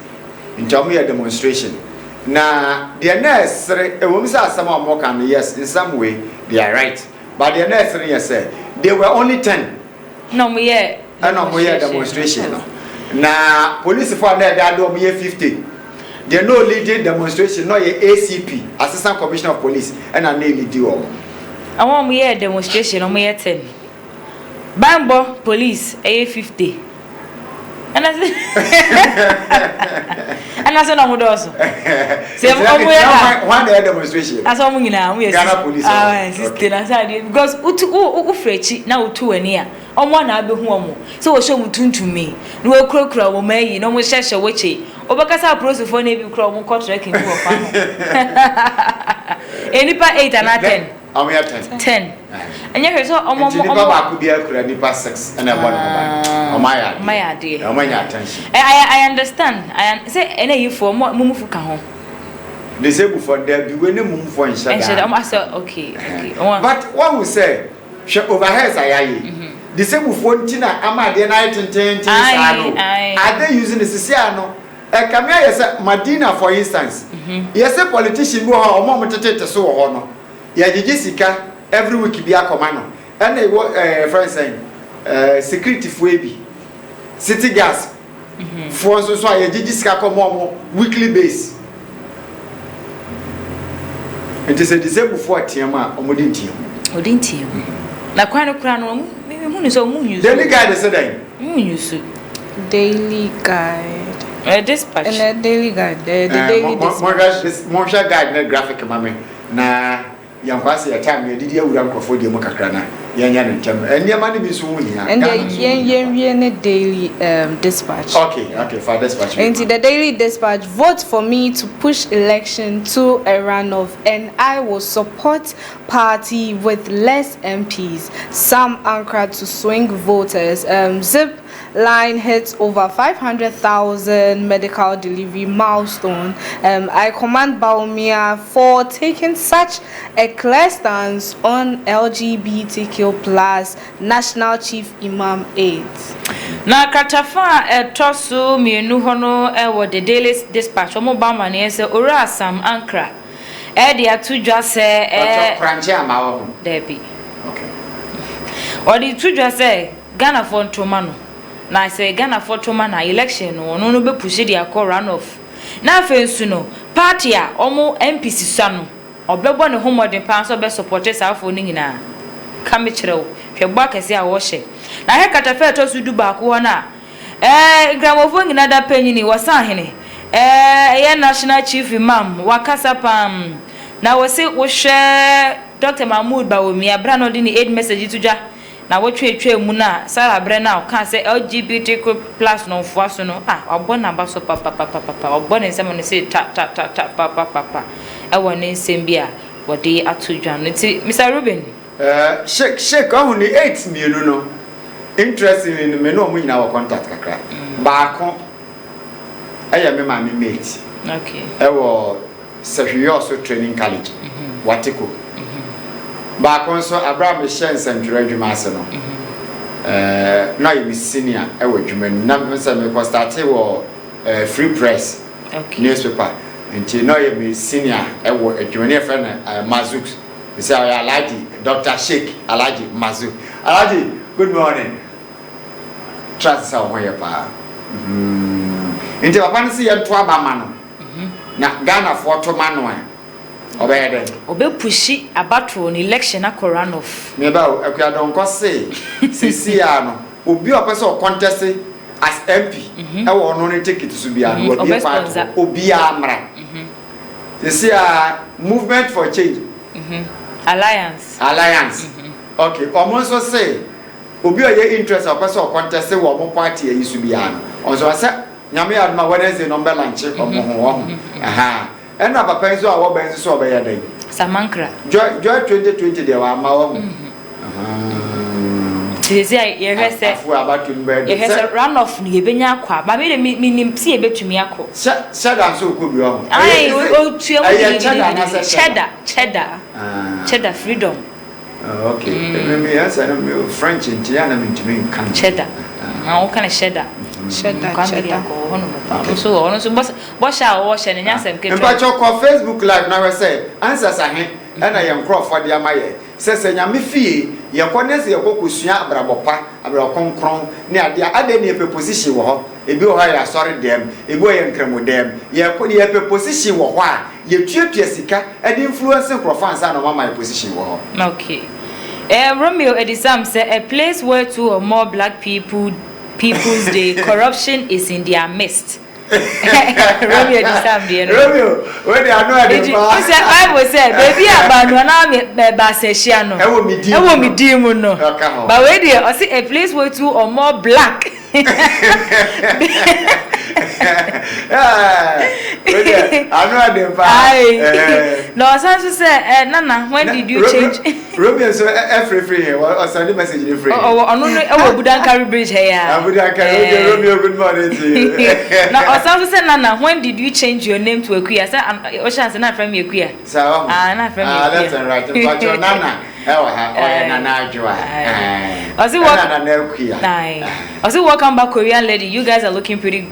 in terms of demonstration na the nursery we say some more can yes in some way they are right but the nursery yes say they were only 10 no me here demonstration na police for there they do me 50. They no leading demonstration, no ACP, Assistant Commissioner of Police, and I nearly do all. I want me a demonstration on me 10. Bambo police a 50. And I said, and I said, I'm also. Say, one day demonstration. That's all we now. We are Ghana police. Because Frechi now 2 and year. On one I be home. So show me to me. No crocra will may no more share witchy. Obakasa process for Navy Crow will cut tracking to a farm. Any 8 and 10. I'm here 10. And you saw almost could be a nipa 6 and a one. My idea. My attention. I understand. I say any you for more Mumufuka home. Disabled for there be when you move for instead. Okay. But what we say, overheads I disabled for Tina, Ama, the night and 10. Are they using the Siciano? Come here, yes, Madina, for instance. Yes, a politician who are a moment to take so honor. Yeah, Jessica every week be a commando. And they were friends saying, security for city gas. For so I Jessica come weekly base. It is a disabled for Tiama or Modintium. Modintium. Na kwano crown, maybe moon is all moon. Daily guide is a day. Daily guide. Dispatch. And a daily guide. The daily dispatch. More guide, graphic, mammy. Na young passy a time, you did your uncle for the Mocacrana. Yan and your money be soon. And the daily dispatch. Okay, for dispatch. Into the daily dispatch, vote for me to push election to a runoff, and I will support party with less MPs. Some anchored to swing voters. Zip line hits over 500,000 medical delivery milestone. I commend Baumia for taking such a clear stance on LGBTQ plus National Chief Imam 8. Na katafa tosu mienu hono the Daily Dispatch omo bama ne se ora Sam Ankra dia tudwa se kranche amawo debi okay odi tudwa se Ghana for ntoma no na se Ghana for ntoma na election no be push dia call run off na afensu no party a omo MPC sano obebo ne homodin pan so be support safo ni nyina kame kirew hwebo akese a wo hye na he katafa to su du ba ko na gramofon nyina da panyini wasa hene ye National Chief Imam wakasa pam na wose wo hwe Dr. Mahmoud Bawomi abra no di ni aid message tudwa na wo twetwe mu na Sarah bre na ka se LGBTQ plus no foaso no obona ba so papa obona nsem no se ta papa woni nsem bia wode atudwa no ti Mr. Ruben shake on the 8 mienu no interesting in me no mu nyina wo contact kakra ba ko me ma me mate okay wo Sahwiyo so training college watiko ba ko so Abraham Shense ntwere adwuma ase no na you senior wo adwuma na me say me ko start wo free press okay newspaper nti na you senior wo adwuma ne friend Mazuk we say Alhaji Dr. Sheikh Alhaji Mazuk Alhaji good morning trust sa ho ye pa nti papa nsi ye to abama no na Ghana for to mano a obeyeden obepushi abatro on election akoran of me ba akua don ko se CCA no obi opese o contest as MP e wo no ne ticket so bia no obi pa obi amra CCA movement for change alliance okay almost say obi o ye interest opese o contest wo mo party e so bia no onso say nyame adma Wednesday number lunch omo ho ena papa nso a wo ben so obeya dan Samankra joy 2020 de wa ma wo tezi ye hwese afu abatu mbe ye hwese run off ni ebenya akwa ba me nim si ebetumi akọ cheddar so ko bi ho ai o tue mu cheddar freedom okay me yes I know French Indiana me kan cheddar na o kan cheddar so ono so boss a wo hye ne nyasem ketu mpacho ko Facebook live na we say answers ahe na ye nkrofo de amaye se nyame fie ye konese ye kokosua abrabopa abrakonkron ne ade ne pe position wo ho ebi wo ha ya sorry dem ebi wo ye nkremo dem ye ko ye pe position wo ho a ye tuatua sika ade influence nkrofo ansa na mama ye position wo ho okay Romeo Edisam say a place where two or more black people's day corruption is in their midst. Romeo Edisam there. Romeo, when they are not at the bar. He said, Bible said, baby, abanu na ba session no. Ewo mi di mu no. But when they I see a place where two or more black. I'm not the bar. No, Sansu said, Nana, when did you change? Romeo, so free here. Or send a message in free. Oh, Budan carry bridge here. Budan carry Romeo, good morning to you. Now, Sansu said, Nana, when did you change your name to a queer? I said, Ocean's not from your queer. So, not from left and right. But your Nana. Welcome back, Korean lady. You guys are looking pretty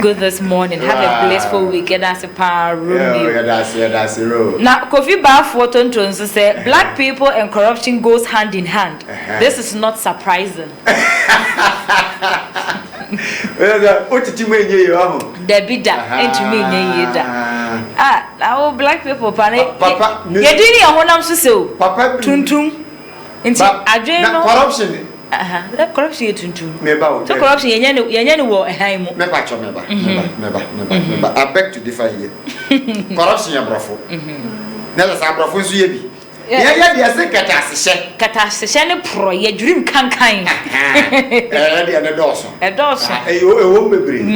good this morning. Have a blissful weekend. That's a power room. Yeah, that's a room. Now, Kofi Bafoton to say black people and corruption goes hand in hand. This is not surprising. The bidda into me, now black people, Papa, you didn't know so. Papa, tuntum. Corruption. That corruption tuntum. So corruption, you war a high never. I beg to differ here. Corruption, your brofo. Never say brofo, you be. Yeah, say Catassion pro, your dream can kind. A Dawson. You won't be bring.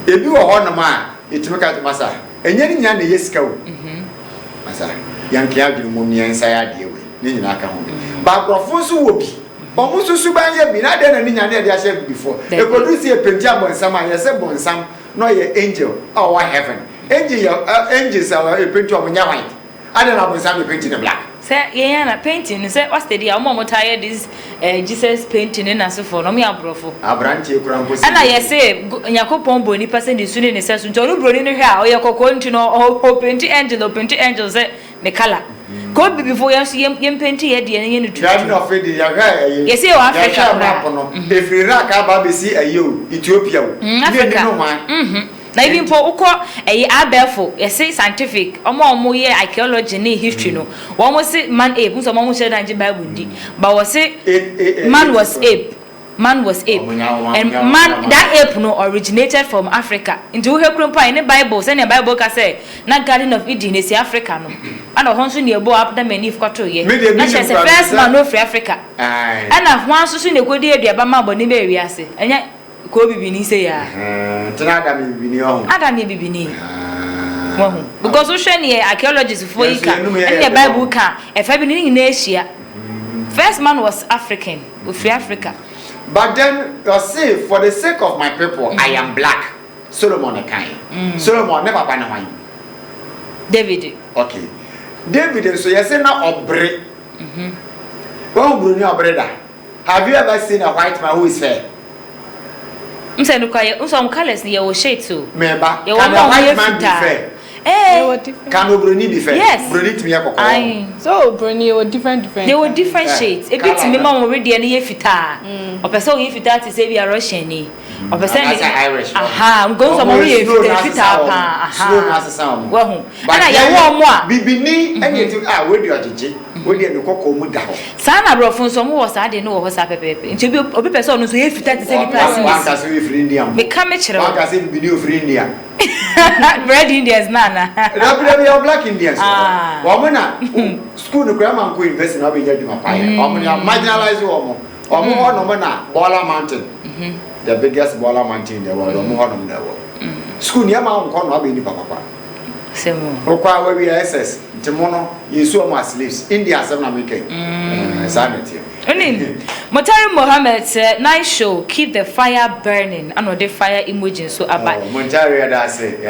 If you are on a man, it took out Massa. And yet, yes, go. Massa, young Kiagi Mummy and Sayadi, Ninaka. But Profoso will be. Omusu subanye bi na de na nya na de ahye before. E produce e penti abonsam an yese bonsam no ye angel or heaven. Angels are a penti omunya white. Ade na bonsam e penti na black. Say yeah na painting say what's the deal? Omo tired this Jesus painting na so for no me abrofo. Abranche kura mposi. Ana ye say Yakopon boni person the suni ne say so nto no broni no hwe a o ye kokko ntino o painting angel say the color. Ko before yem painting ye de ne nutu. Ya no fe de ya ga ye. Ye say o Africa map no. Efiri ra ka ba be si ayo Ethiopia o. Africa. Na even for uko abefo you say scientific omo ye archaeology ni history no one say man ape so omo say na Bible ndi but we say man was ape and man that ape no originated from Africa into we krompa in the Bible say na Bible ka say na Garden of Eden is Africa no and ho so ne bo Adam and Eve kwato ye na say first man no free Africa and na ho so ne kodi aduaba ma bo ni be wi ase enya ko bibini say ya tana adam bibini oh adam bibini because we share near archaeologists for you can and the Bible can if I been in Asia first man was African with free Africa but then you say for the sake of my people I am black Solomon kind Solomon never ban wine David okay David so you say na obre when bruni obre da have you ever seen a white man who is fair say no kai some colors near o shade too member can a white man be fair can Bruni be fair? Yes. Bruni to me a so Bruni were different. They were different shades. A bit me mom already any fita. Or person if that is say we are Russian ni. Or person Irish. Aha, I'm going somewhere if fita pa. Aha. Well, but I want more. Bibini anything where do you are where do you go mu da ho. Sana bro fun so mo was I know what happen pepe. Nti obi person no so if fita to say the person. One can say free India. Me come chere. One can say bibini free India. Red Indians nana. We are black Indians. Womana school no grandma go invest in Abuja Duma Paya. Womana marginalized woman. Woman no na Bola Mountain. The biggest Bola Mountain in the world. Woman in the world. School near ma nko no abeni papa. Semo. Okwa we be SS. Timono yesu o ma slaves. India asem na make. Sanity. Onim. Motari Mohammed said, "Nice show. Keep the fire burning." And the fire emoji so about. Motari yada say.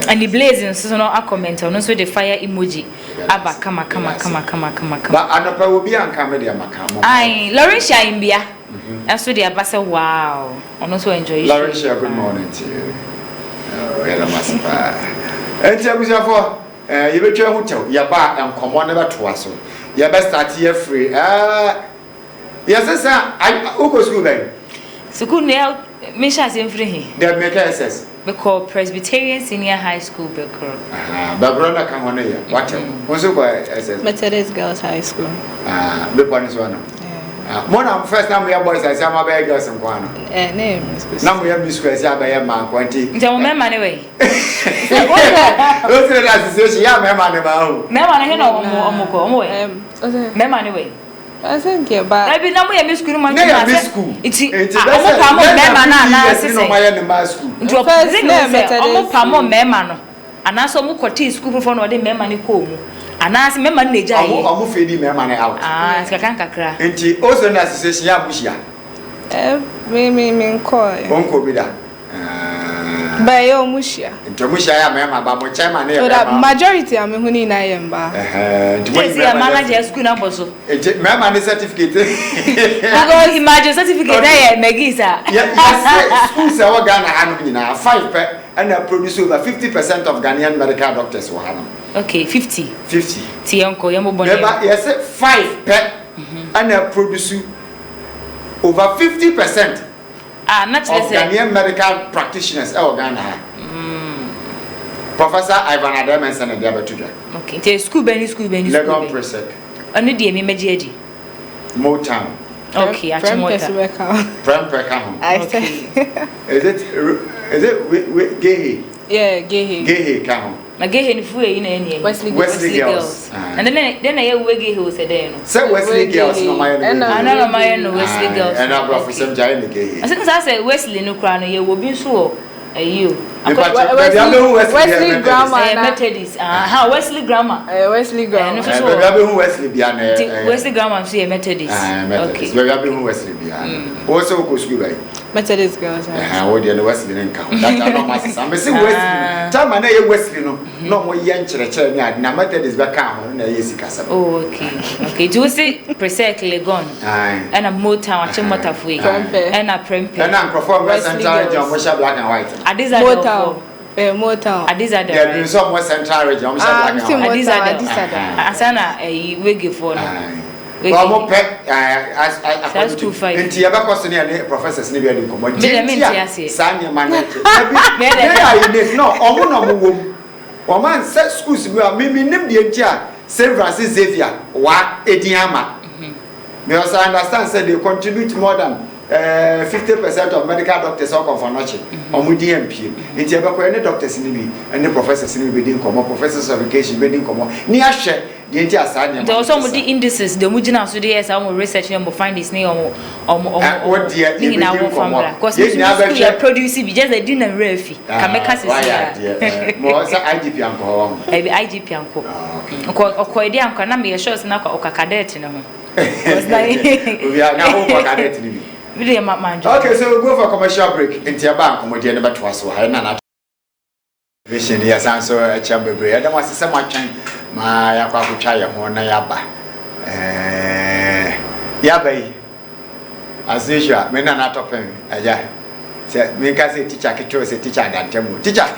And the blazing so no a comment on so the fire emoji. Aba kama. But anopa will be an comedy makamo. Aye, Laurentia Imbia. And so the abasa wow. On so enjoy. Laurentia, good morning to you. Oh, yada masipa. Enti abusafo you betwa hotel ya ba en komo never to aso. You best start here free. Yes, sir. I go school then. School now, Misha is free. They make SS. Because Presbyterian Senior High School, Bekro. But brother can one year. What? Also by SS. Methodist Girls High School. The one is one. One first time we have boys, I say my bag girls and one. Name. Now we have Miss Quesia by a man 20. Tell me money way. Those are association, yeah, my man about. Never anyway. I think yeah, but I be now we have school man. Miss school. It's school for no dey member ni ko mu. Anase member ni eja ye. Omo fedi member ni out. Sika kakra. Enti also na association ya bushia. Me call. Bonko bi da. But yo mushia. Enti mushia ya member ba mo chairman na so that majority am hu ni na yemba. Yes, ya manager school na boso. Enti member ni certificate. Because imagine certificate there Megisa. Yes, school say we Ghana hanu nyina 5 and produce over 50% of Ghanaian medical doctors were hanu. Okay, 50. Ti uncle yemo bone. Yes, 5 and produce over 50% not of Ghanaian medical practitioners in Ghana. Professor Ivan Adams and Diabetuja. Okay, te school beni. Legon Presec. Oni die me meji Motown. Okay, actually Prem Pekahon. Is it gay? Yeah, gay. Gay Kahon. Na gay ni fu e na eni. Wesley Girls. And then I we gay who said then. Say Wesley Girls no my no Wesley Girls. And I brought for some giant gay. I say Wesley no kra no ye wo bi so o ayi o. Wesley Grammar Methodist. Wesley Grammar. Wesley Grammar. Wesley Biane. Wesley Grammar see Methodist. Okay. We have been Wesley Biane. Also go school right. Methodist girls. Oh, the Wesley nka. That I know my sister. I'm saying Wesley. Tell me na Wesley no more young church na Methodist back on na yesi kasa. Oh, okay. Do you see precisely gone? And a Motown, a Chimotafui. And a Prempe. And I'm perform West Central region, black and white. Motown. Motown. Adisa there have been some West Central region, black and white. Asana, a wiggy for well, more pet, as to fight. And Tiaba Cosnia, professors, never do come. Sanya man, no, or man set schools where maybe name the entire Saint Francis Xavier, what Ediama. Me also understand said they contribute more than 50% of medical doctors all come for nothing. Or DMP. It's about any doctors in me, and the professors in me didn't come up, professors of education didn't come up. Near share the entire side. There are some of the indices, the Mujina Sudia, some research them will find this name or what dear in our formula. Because we are producing just a dinner refi. Can make us more IGP uncle. IGP uncle. Or Koidian can be a short now or cadet. We are now cadet. Okay, so we'll go for a commercial break. In Tiaban, comedian number 2, so I know. Vision, yes, I'm so a chamber break. I don't want to say much time. My Yapakuchaya, Honayaba. Yabe, as usual, men are not open. Aja, make us a teacher, a teacher, and Temu. Teacher,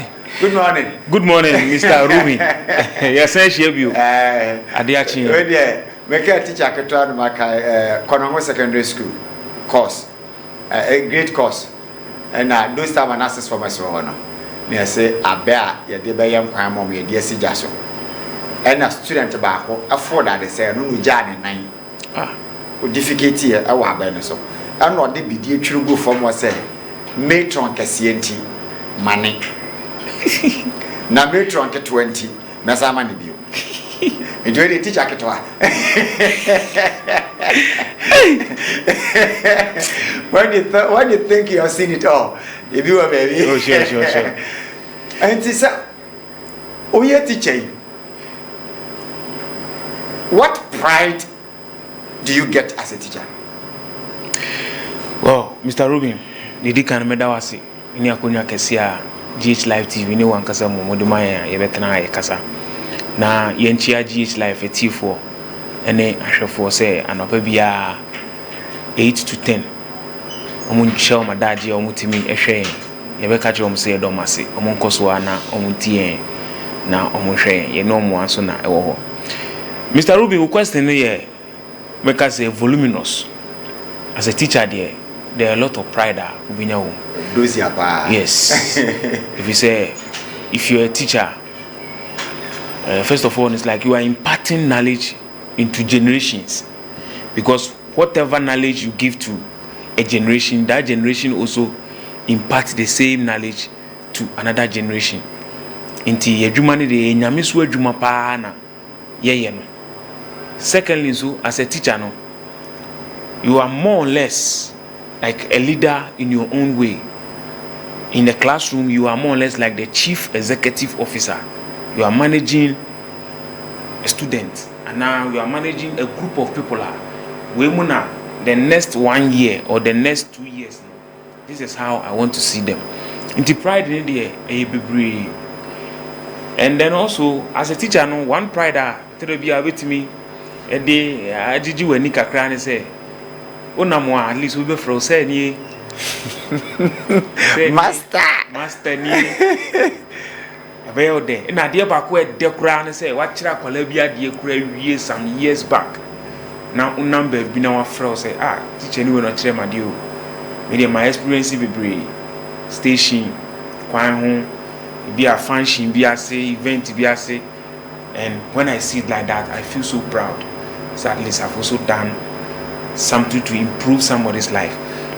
good morning. Good morning, Mr. Rumi. Yes, I share you. Adiachi. Make a teacher, Konomo Secondary School. Course, a great course, and I do have an access for my son. Me say, I bear your debayam crime on me, dear Sijaso. And a student tobacco afford that they say, no, Jan 9. With difficulty, our benefit. And what they be dear true go from was say, matron Cassienti, money. Now, matron 20, Nasamani view. Enjoy the teacher. When you think you have seen it all, if you are baby. Oh, sure. And it's a teacher. What pride do you get as a teacher? Well, Mr. Rubin, the can medawasi. Ini akunya kesia GH Live TV ni wankasa mo modumaya yebetena kasa. Na yenchia GH Live T4 ene ahwefo say anopa bia 8 to 10 omunchia omadaji omutimi ehwe yebeka je omse domase omunkoso ana omuntie na omunhwe ye no mo aso na ewo ho. Mr. Ruby, we question here make us say voluminous. As a teacher there are a lot of pride ubinya wo. Those ya pa. Yes. If you're a teacher, first of all, it's like you are imparting knowledge into generations, because whatever knowledge you give to a generation, that generation also imparts the same knowledge to another generation. Inti yejumani de nyamisu ejuma pa na yeye no. Secondly, so as a teacher no, you are more or less like a leader in your own way. In the classroom, you are more or less like the chief executive officer. You are managing a student, and now you are managing a group of people. We muna the next 1 year or the next 2 years. This is how I want to see them. Into pride in the air, and then also as a teacher, no one pride to be with me. And they did you any kakra and say, "Oh, no more. At least we be frozen ye." Master ni. Well, there. And I dear back where the crown say, what chira Columbia dear years some years back. Now, number be our fro say, teacher, you will not tell my deal. Maybe my experience be brave. Station, quiet home, be a function, be a say, event, be a say. And when I see it like that, I feel so proud. So at least I've also done something to improve somebody's life.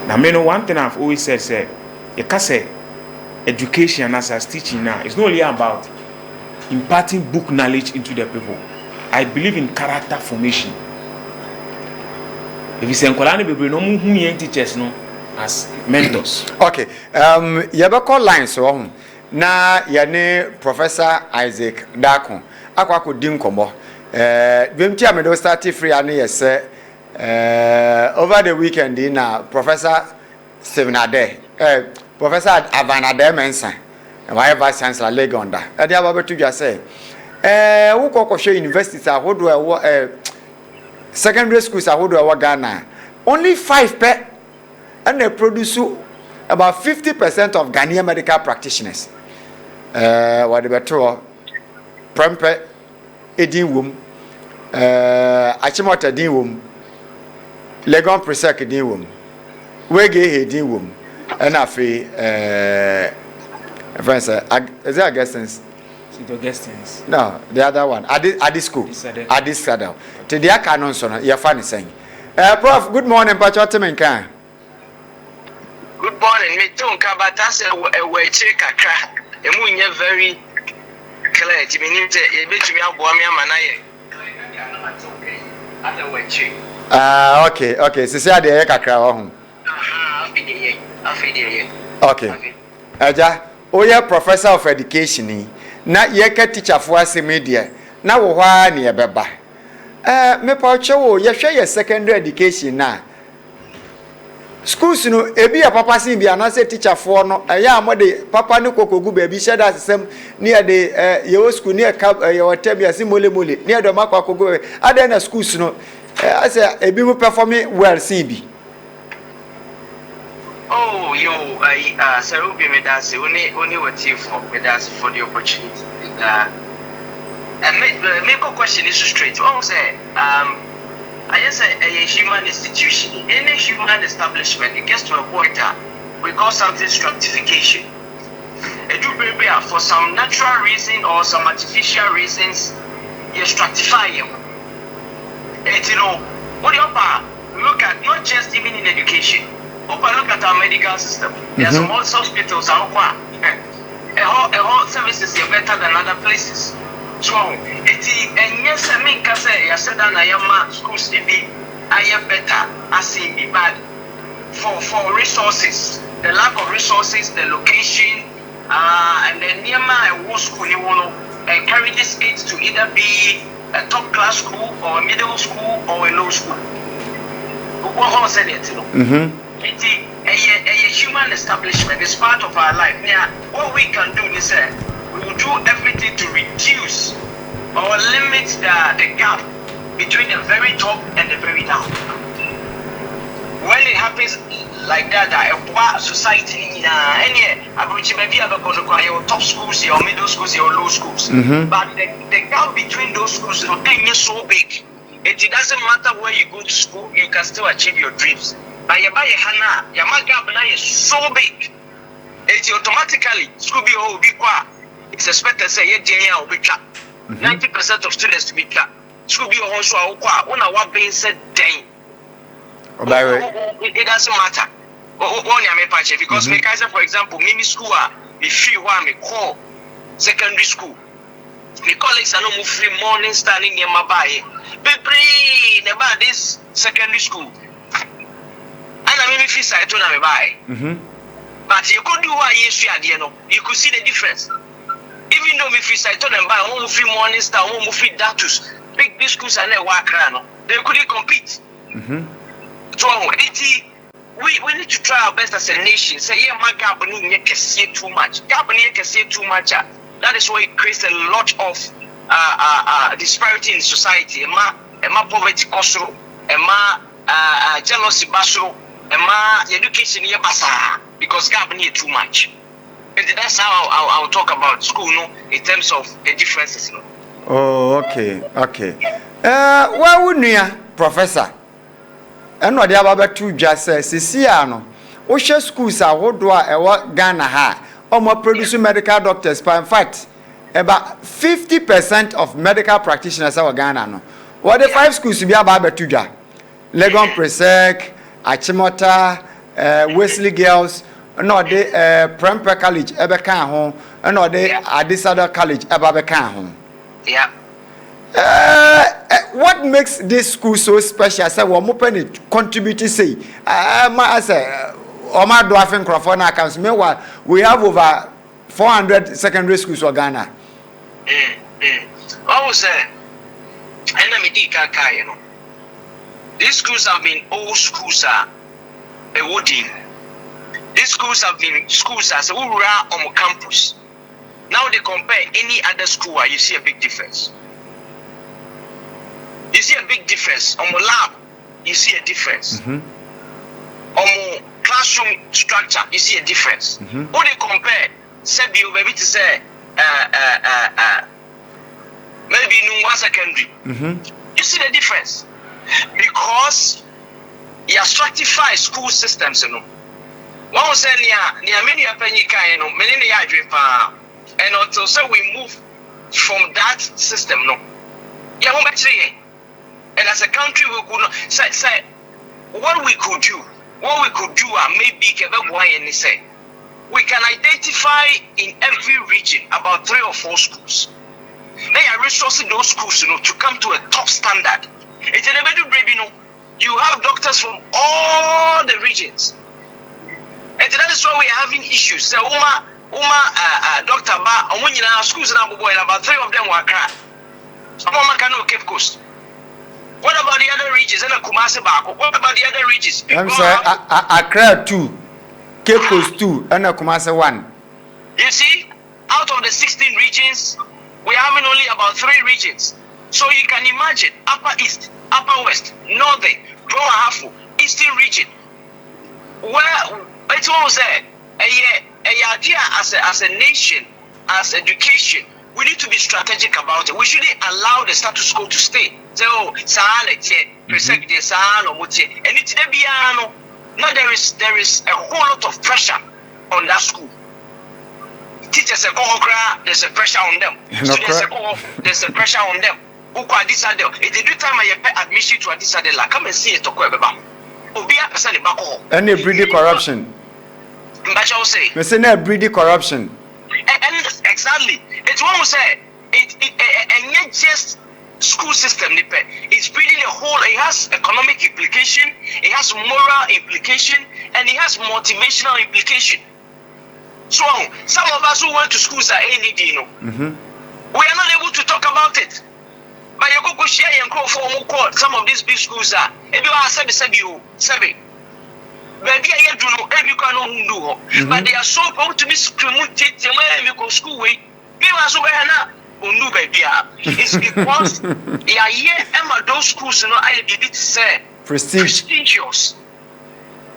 Now, one thing I've always said, you can say, education as teaching now, it's not only about imparting book knowledge into the people. I believe in character formation. If you say teachers no as mentors. Okay. You have a call line so na yane Professor Isaac Dakon akwako din komo bemti amedo start free ane yese over the weekend na Professor Seminade Professor Avanade Mensa why vice chancellor Legonda e dia ba betu dwa say wo kokoshe universities ahodo secondary schools ahodo Ghana only 5 per and they produce about 50% of Ghanaian medical practitioners. What the better Prempe Edin Wom, Achimota Edin Wom, Legon Presec Edin Wom, Wege Edin Wom, and Afi, friends, is there Augustins? Augustins? No, the other one, Adi school, Adi Saddle. To the canon, son, you're funny saying. Prof, good morning, Pachotaman. Good morning. Me too. Kabata say we check kakra. Emu nye very clear. Ti me nite e betumi aboa me amanaye. Ata we check. Okay. Sisi ade ye kakra wo ho. Afide. Okay. Aja, oya professor of education ni. Na ye ka teacher fo asemi de. Na wo hwa na ye beba. Me pa chewo ye hwe ye secondary education na. Schools no ebi ya papa sin bia na say teacher for no eya amode papa ne kokogu ba bi sheda asem near the your school near your tabia si mole near the makwa kogo ada na schools no I say ebi mu performing well CB. Oh yo I Sarubi medase only what you for medase for the opportunity. And make a question is straight. What say I just say a human institution, any human establishment, it gets to a point we call something stratification. It do be for some natural reason or some artificial reasons, you stratify them. And you know, what you look at not just even in education, look at our medical system. There are some hospitals a whole services are better than other places. So, and yes, I mean, because I said that I am schools to be better, I see be bad for resources, the lack of resources, the location, and then near my school, you want to encourage these kids to either be a top class school or a middle school or a low school. What said it, you know? It's a human establishment, it's part of our life. Now, what we can do is we will do everything to reduce or limit the gap between the very top and the very down. When it happens like that, a society, any average maybe your top schools, your middle schools, your low schools. But the gap between those schools is so big. It doesn't matter where you go to school, you can still achieve your dreams. But your gap is so big. It automatically school be it's expected to say 90% of students to be cut. School be also what being said then. It doesn't matter. Because for example, mini school me free one me call secondary school. Me colleagues are no move free morning standing near my bay. Baby about this secondary school. And I mean free side to me buy. But you could do what you could see the difference. Even though if I told them buy one free morning star, one free datus, big schools are not working, they couldn't compete. So we need to try our best as a nation. Say, yeah, my gap can see too much. Gap can see too much. That is why it creates a lot of disparity in society. Ema poverty kosoro, ema jealousy basoro, ema education here basa because gap need too much. That's how I'll talk about school, no, in terms of the differences, no. Oh, okay. Why wouldn't you, Professor? And what the other two just says, Siciano, Osha schools are what do I Ghana ha, or more producing medical doctors, but in fact, about 50% of medical practitioners are Ghana. No, what the 5 schools to be about Tuja, Legon Presec, Achimota, Wesley Girls. No, the Premper College ever can home, and no, the Adisada College ever can home. Yeah. What makes this school so special? I said, well, open contribute to say, I say, Omar Dwarfing Crawford accounts. Meanwhile, we have over 400 secondary schools for Ghana. I was you know. These schools have been old schools a wooding. These schools have been schools as a on campus. Now they compare any other school, you see a big difference. You see a big difference. On the lab, you see a difference. On the classroom structure, you see a difference. When they compare, you maybe to say maybe in one secondary, you see the difference. Because you stratify school systems, you know. One was saying, near many penny kind, you know, many and until so we move from that system, no. Yeah, and as a country, we could not say what we could do, maybe and say we can identify in every region about 3 or 4 schools. They are resourcing those schools, you know, to come to a top standard. It's a very brave, you know. You have doctors from all the regions, and that is why we are having issues. So, Doctor Ba, when you know schools now, about 3 of them were cracked. Some of them cannot Cape Coast. What about the other regions? And Kumasi Bako. What about the other regions? I'm saying Accra 2, Cape Coast 2, and Kumasi 1. You see, out of the 16 regions, we are having only about 3 regions. So you can imagine Upper East, Upper West, Northern, Lower Hafu, Eastern region, where it's all said, as a nation, as education, we need to be strategic about it. We shouldn't allow the status quo to stay. So, now there is a whole lot of pressure on that school. Teachers say, there's a pressure on them. Students say, there's a pressure on them. If they do time I pay admission to Adisa, come and see it to Quebec. Any breedy corruption. We say no breedy corruption. And exactly. It's one who say and not just school system. It's breeding a whole. It has economic implication. It has moral implication, and it has motivational implication. So some of us who went to schools are AND, you know. We are not able to talk about it. But you go share and call for some of these big schools are. If you are seven. But they are so going to be school way. It's because they are here and those schools, you know, I did say prestigious.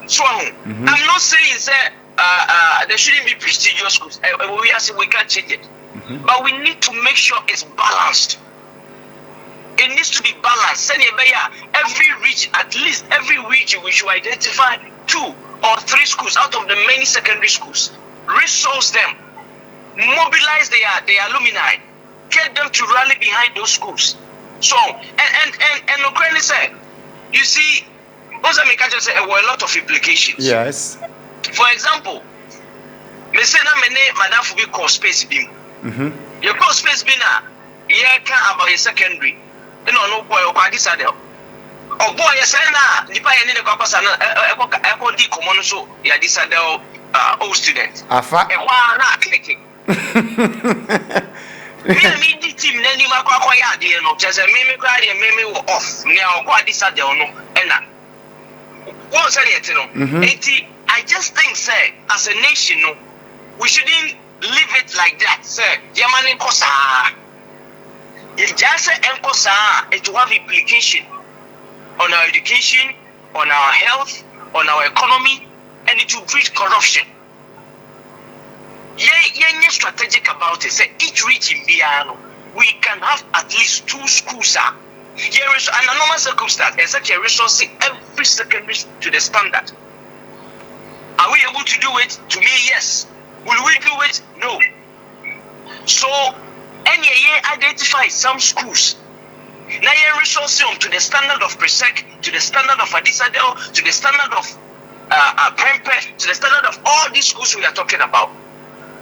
So I'm not saying that there shouldn't be prestigious schools. We are saying we can't change it. But we need to make sure it's balanced. It needs to be balanced. Every region, at least every region, we should identify 2 or 3 schools out of the many secondary schools. Resource them, mobilize their alumni, get them to rally behind those schools. So, and Ukraine said, you see, there were a lot of implications. Yes. For example, Madam Fubi call space beam. Your call space beam about a secondary. No boy or Padisade. Oh boy, yes, I know. Nipa any the campus and echo di common so ya disade old student. Afa. Clicking. Me di team nani makwa ya de no. Just a meme cry and meme off. Now go disade no. Ena. What say it no? I just think, say, as a nation, no, we shouldn't leave it like that. Say, Yamani Kosa. If just say Enkosa, it will have implication on our education, on our health, on our economy, and it will breed corruption. Yeah, strategic about it. Say each region, we can have at least 2 schools. Here is an normal circumstance, and such a resource every secondary to the standard. Are we able to do it? To me, yes. Will we do it? No. So, NAA identify some schools. Now, resources to the standard of Presec, to the standard of Adisadel, to the standard of Prempe, to the standard of all these schools we are talking about.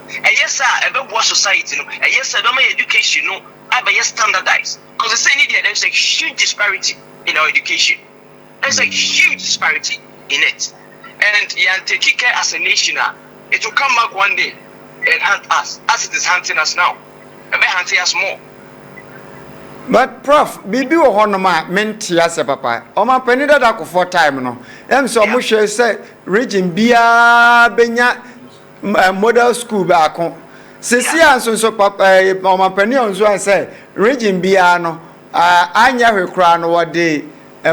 And yes, sir, every society, and yes, sir, my education, no, I be standardized. Because the same idea, there's a huge disparity in our education. There's a huge disparity in it. And you take care as a nation, it will come back one day. enhance us as it is hunting us now. It may hunt us more. But Prof, bibi wo honoma menti ase papa. O ma pani dada ko for time no. Em so mo hwe say region bia benya model school ba ko. Sesi anso so papa o ma pani onzo an say region bia no anya hwe kra no wode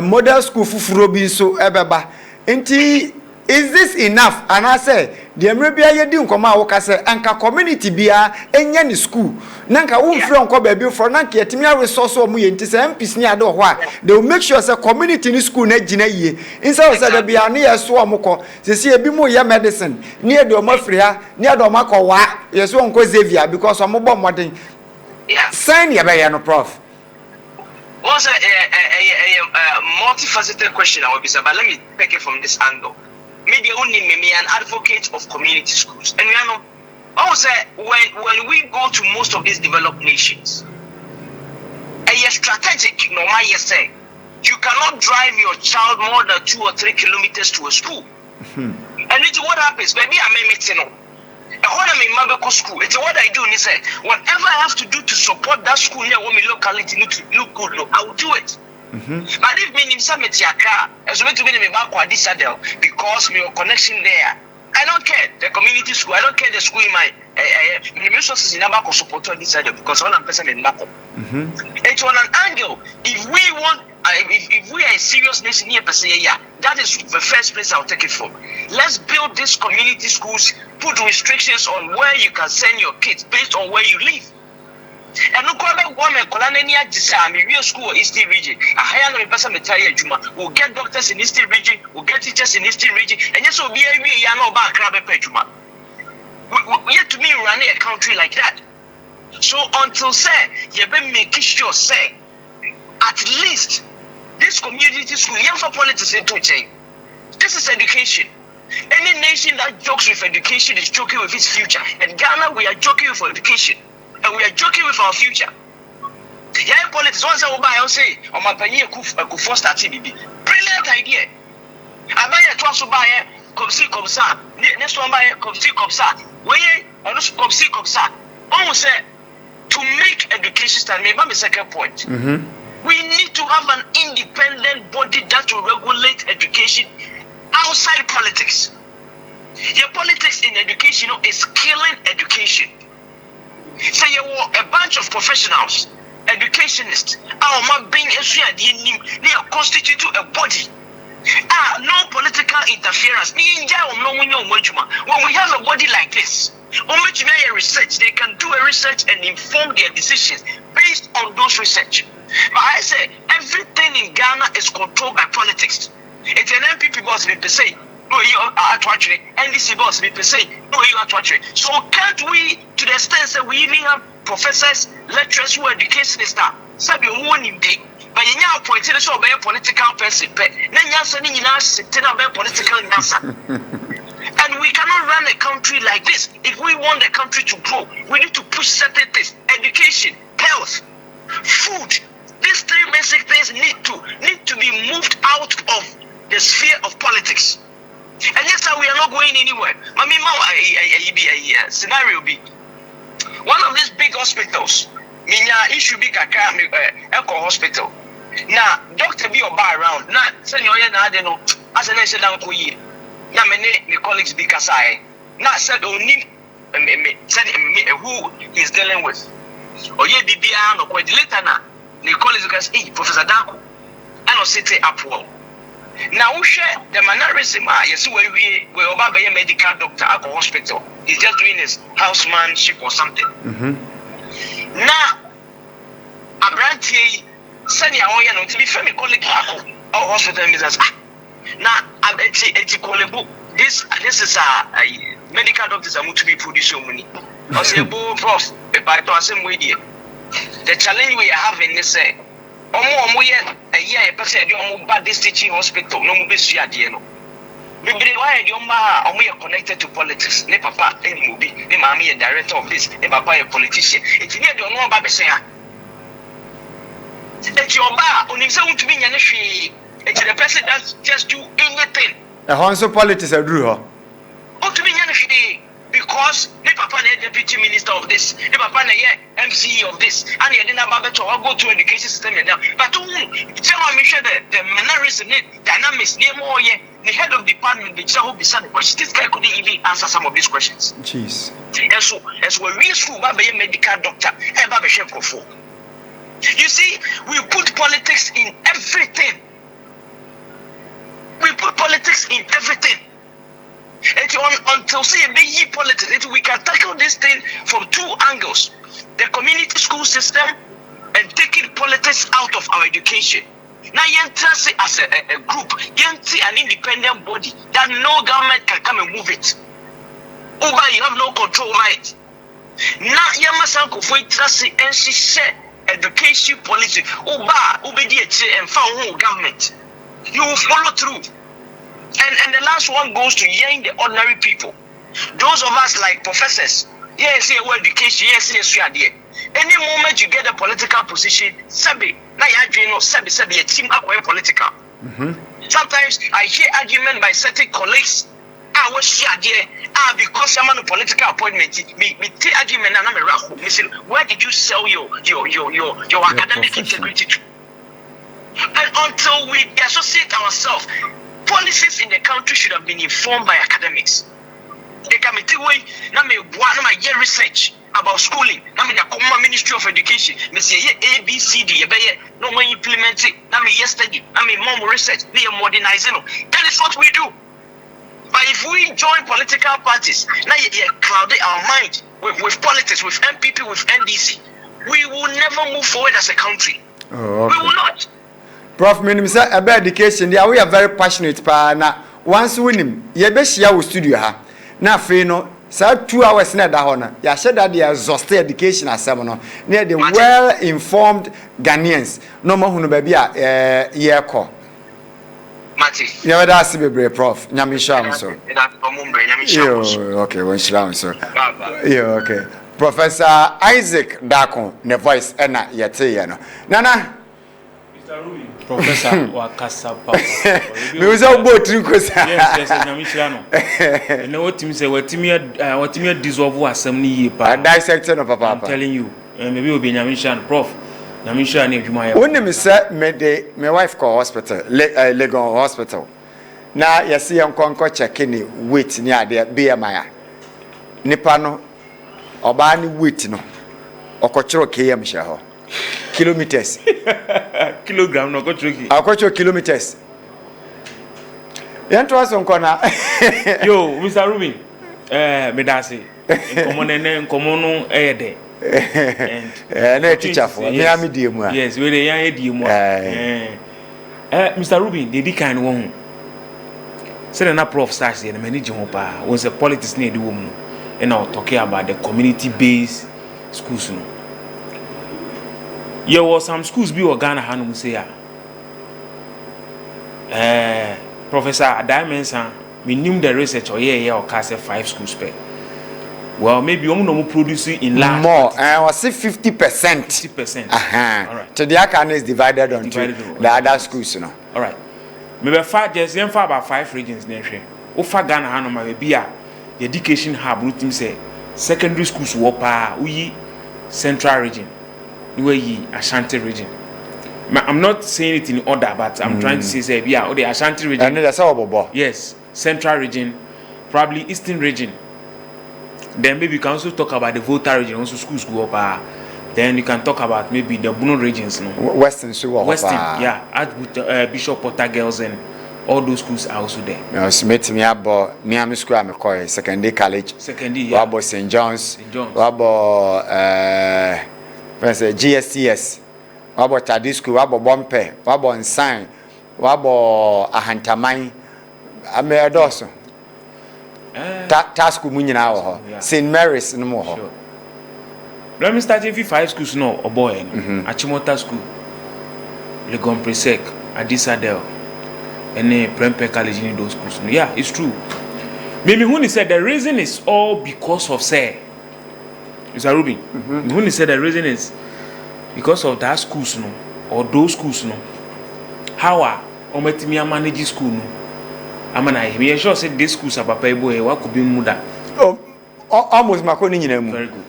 model school fufuro bi so ebeba. Enti is this enough? And I say, the Ameribia yedi nkoma woka say anka community bia enya ni school. Nanka wo free onko baby for nanka yetimi resource o mu ye nti say MPs ni ade ho a they will make sure say community ni school na gina yie. Instead say the bia na yeso omko. Say ebi mu ye medicine. Ni e de o mafri ha, ni ade o makowa. Yeso onko Xavier because o mo bom modern. Yeah. Sign ye be no prof. Was a multifaceted question I will be, but let me take it from this angle. Maybe only me an advocate of community schools, and we know also when we go to most of these developed nations, a strategic. No matter you say, you cannot drive your child more than 2 or 3 kilometers to a school, and it's what happens. Maybe I meeting on. When I'm in Mabeko school, it's what I do. And he said, whatever I have to do to support that school near when we locality need to look good, I will do it. But if me in some car, as well to be in my saddle because we are connection there. I don't care the community school. I don't care the school in my resources in Nabako support on this side because all I'm person in Nabako. It's on an angle. If we want, if we are a serious nation here, that is the first place I'll take it from. Let's build these community schools. Put restrictions on where you can send your kids based on where you live. And look at one colonial disarmy, real school Eastern region. A higher person Juma will get doctors in Eastern region, will get teachers in Eastern region, and yes, will be a yano about crab Juma. We have to be running a country like that. So until say you be making sure say at least this community school, young for politics into change. This is education. Any nation that jokes with education is joking with its future. In Ghana, we are joking with education. And we are joking with our future. Yeah, politics. Once I will buy, I'll say, on my penny, I could first start TBB. Brilliant idea. I buy a transfer buyer, come see, come sir. Next one buyer, come see, come sir. Where come see, come sir. Almost say, to make education stand, maybe my second point. We need to have an independent body that will regulate education outside politics. Your politics in education is killing education. So you are a bunch of professionals, educationists, they are constitute a body. No political interference. When we have a body like this, research, they can do a research and inform their decisions based on those research. But I say everything in Ghana is controlled by politics. It's an MPP boss be say, no, you are torturing. NDC boss be say, no, you are torturing. So can't we, to the extent that we even have professors, lecturers who are educationists now, sabi omuoni day, but you now appointed so be a political person, but then you are you now sitting up a political answer. And we cannot run a country like this. If we want the country to grow, we need to push certain things: education, health, food. These 3 basic things need to be moved out of the sphere of politics. And yes, we are not going anywhere. Scenario be one of these big hospitals. Issue be Echo Hospital. Now, doctor be around. Now, send your know as an essay down to you. Now, my colleagues be Kasai. Now, said only who he's dealing with. Or ye be no quite later now. The colleagues can say, Professor Daku, I don't sit up well. Now we share the mannerism. Yes, we about a medical doctor at the hospital. He's just doing his housemanship or something. Now, a brand sending our to be family colleague our hospital business. Now, I'm a book. This is a medical doctors are going to be producing money. I say, prof, by the same way, the challenge we are having is say. A year person at this teaching hospital, no more be no. Why are connected to politics? Ne papa, any movie, ne mommy, a director of this, ne papa, a politician. It's near the no about say. It's your bar, on himself to be an issue. It's the person that just do anything. A Honso politics, I drew her. Oh, to be an issue because because the papa is deputy minister of this, the papa is MCE of this, and he didn't have to go to education system now. But tell me sure the mannerism, dynamics, the head of department, the child beside the question, this guy couldn't even answer some of these questions. Jeez. And so, as we real school, Baba medical doctor, and Baba chef for. You see, we put politics in everything. We put politics in everything. Until politics, we can tackle this thing from two angles: the community school system and taking politics out of our education. Now, Yenti as a group, Yenti an independent body that no government can come and move it. Over, you have no control right. Now, Yamasanko for Trasi and she said education policy. Oba, obedience and found government. You will follow through. And the last one goes to the ordinary people. Those of us like professors, yes, education, yes, any moment you get a political position, sabi, na ya no sabi a team up political. Sometimes I hear argument by certain colleagues. I was share there. Because I'm on a political appointment. Me take argument and I'm a rahu. Me say, where did you sell your academic integrity to? And until we associate ourselves, policies in the country should have been informed by academics. The committee way na me year research about schooling. Na me the common Ministry of Education. Me say A B C D. No when implement it. Na me yesterday. Na me more research. Me modernizing. That is what we do. But if we join political parties, now you cloud our mind with politics, with MPP, with NDC, we will never move forward as a country. Oh, okay. We will not. Prof, Minister, about education, yeah, we are very passionate. Now, once we him, you be share with studio ha. Now, no, so 2 hours na da hona. Ya said that they are exhausted education as no. Near the well-informed Ghanaians. No more hunu baby year call. Mati. Yeah, that's the brave Prof. Nyamisha so. Okay, when shira so. Yeah, okay. Professor Isaac Dakon, the voice ena yete no. Nana Mr. Ruby. Professor Wakasa Papa. Me was all boat because yes, Nyamisha no. You know what him say what him dissolve assembly ye pa. Dissection of Papa. I'm telling you. Maybe will be Nyamisha Prof. When me say my wife call hospital, Legon hospital. Now you see I'm going checking weight near the BMI. Nipano, Obani weight no. Okochro KM shaho. Kilometers. Kilogram no kochro. Okochro kilometers. Yanto aso nkona. Yo, Mr. Rubin. Me dasi. Nkomo no eyede. And teacher for me, I'm a yes, we Mr. Rubin, the kind one. Said na prof starts here, many jumpa was a politics near the woman, and I'll talking about the community-based schools. There was some schools be Ghana Hanum say, Professor Dimension, we knew the research or or cast 5 schools per. Well, maybe I'm not producing in large more. I was say 50%. 50%. All right. So the account is divided on the other schools, you know. All right. Maybe 5 just about 5 regions near. Ofa Ghana Hanoma maybe the education hub routine say secondary schools wopa we central region, we Ashanti region. I'm not saying it in order, but I'm trying to say yeah, the Ashanti region. And that's all. Yes, central region, probably eastern region. Then maybe you can also talk about the Volta region, also schools go up. Then you can talk about maybe the Bruno regions, no? Western, yeah. At Bishop Potter Girls and all those schools are also there. No, Smith, me about Miami School, I'm a secondary college. Secondary, yeah. Wabo St. John's. Wabo GSTS. Wabo Tadi School. Wabo Bompe. Wabo Nsign. Wabo Ahantamai. I'm a Dawson. Task munyina wo St. Mary's no mo ho. Let me start with 5 schools no oboy no. Achimota School, Legon Presec, Adisadel, and Prempe College in those schools. Yeah, it's true. Maybe when he said the reason is all because of say, Mr. Rubin. When he said the reason is because of that schools no or those schools no. How are ometimi manage school no? I'm sure said this schools are papa boy what could be muda. Oh, almost makoni nyina mu. Very good.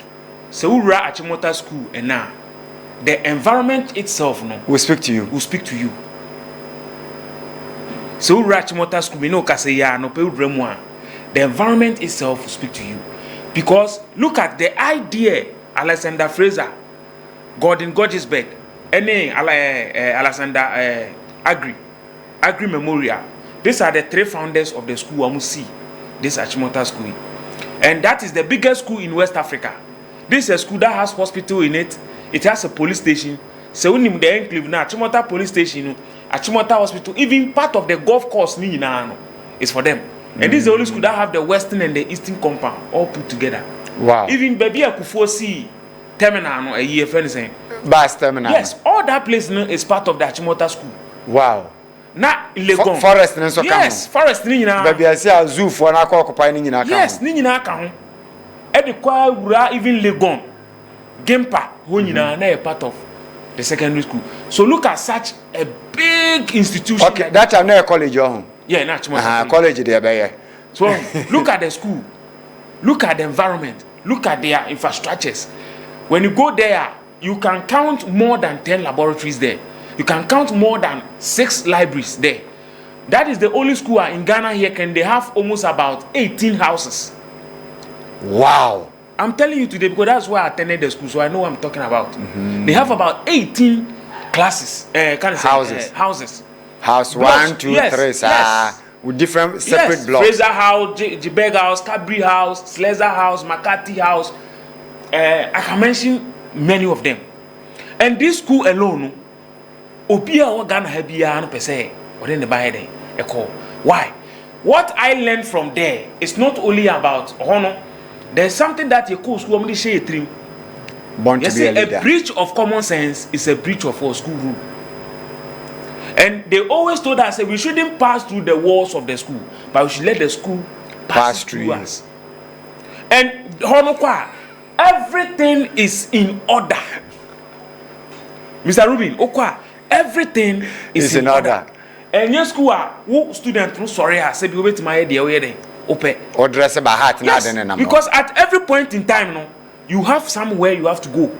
So we ra Achimota school and now the environment itself no will speak to you. Will speak to you. So we ra Achimota school me no ka say ya no pe udremu a the environment itself will speak to you. Because look at the idea Alexander Fraser, Gordon Gorgesberg, Alexander Agri Memorial. These are the 3 founders of the school. I must see this Achimota school, and that is the biggest school in West Africa. This is a school that has hospital in it. It has a police station. So when you the enclave now, Achimota police station, Achimota hospital, even part of the golf course is for them. And this is the only school that have the western and the eastern compound all put together. Wow. Even baby Akufosi terminal a year saying. Bus terminal. Yes, all that place is part of the Achimota school. Wow. Na Legon. Forest and so. Yes, forest ni nyina. Baby I say a zoo for na occupy ni nyina. Yes, ni nyina ka ho. E de kwa wura even Legon. Gempa ho nyina na a part of the secondary school. So look at such a big institution. Okay, that time na college your. Yeah, na Achimota. College there be. So look at the school. Look at the environment. Look at their infrastructures. When you go there, you can count more than 10 laboratories there. You can count more than 6 libraries there. That is the only school in Ghana here can they have almost about 18 houses. Wow. I'm telling you today because that's why I attended the school, so I know what I'm talking about. They have about 18 classes. Houses. Houses. House Blocks. 1, 2, Yes, 3, yes. With different separate blocks. Fraser House, Jibeg House, Cabri House, Slezer House, McCarthy House. I can mention many of them. And this school alone, Obia or Ghana Habia per se, or in the Biden, a call. Why? What I learned from there is not only about honor. There's something that you call school share dream. Born to be a leader. A breach of common sense is a breach of our school rule. And they always told us that we shouldn't pass through the walls of the school, but we should let the school pass through us. And honor, everything is in order. Mr. Rubin, everything is in order. And your school, who student no sorry, I said, wait my idea, or dress about heart. Yes, because at every point in time, no, you have somewhere you have to go.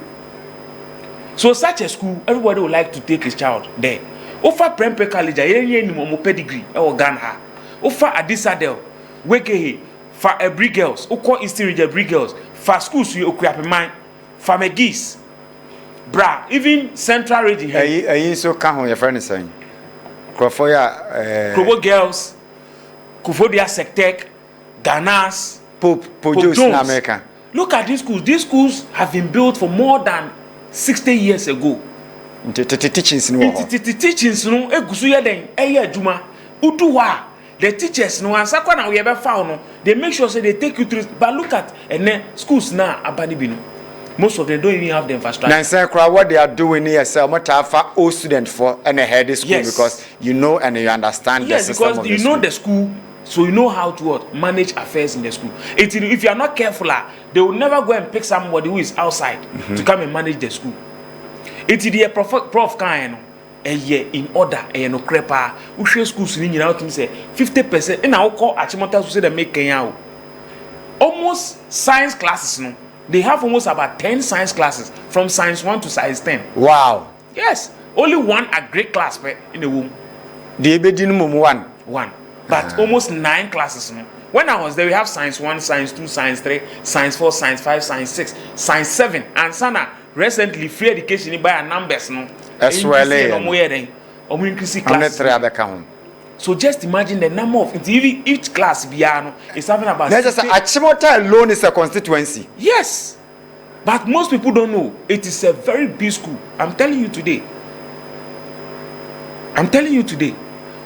So such a school, everybody would like to take his child there. Offer Prempe College, any pedigree or Ghana. Offer Adisadel, Weke, for every girls, Oko Eastern region, every girls, for schools you occupy mine, for Megis, Bra, even Central region. I so can't your friend is saying. Crofoya, Krobo girls, Kufodia Sectec, Ghanas, Pope Jones in America. Look at these schools. These schools have been built for more than 60 years ago. Teachings no. Teachings no. Egusu ye den. Eye adwuma. Uduwa. The teachers no. Ansakwa na we ebe found no. They make sure say they take you through. But look at schools now. Abani binu. Most of them don't even have the infrastructure. Now, say, what they are doing here, say, I'm not a old student for any head school. Yes. Because you know and you understand the system. Yes, because you know the school. So you know how to manage affairs in the school. If you are not careful, they will never go and pick somebody who is outside to come and manage the school. It's the prof kind a year in order no crepa. We share schools in out to say 50%. And I call Achimota to say they make Kenya. Almost science classes, no. They have almost about 10 science classes from science 1 to science 10. Wow. Yes. Only one a great class in the womb. The one. But almost 9 classes. When I was there, we have science 1, science 2, science 3, science 4, science 5, science 6, science 7. And Sana recently free education by numbers. As well. So just imagine the number of each class is having about. Achimota alone is a constituency. Yes, but most people don't know it is a very big school. I'm telling you today.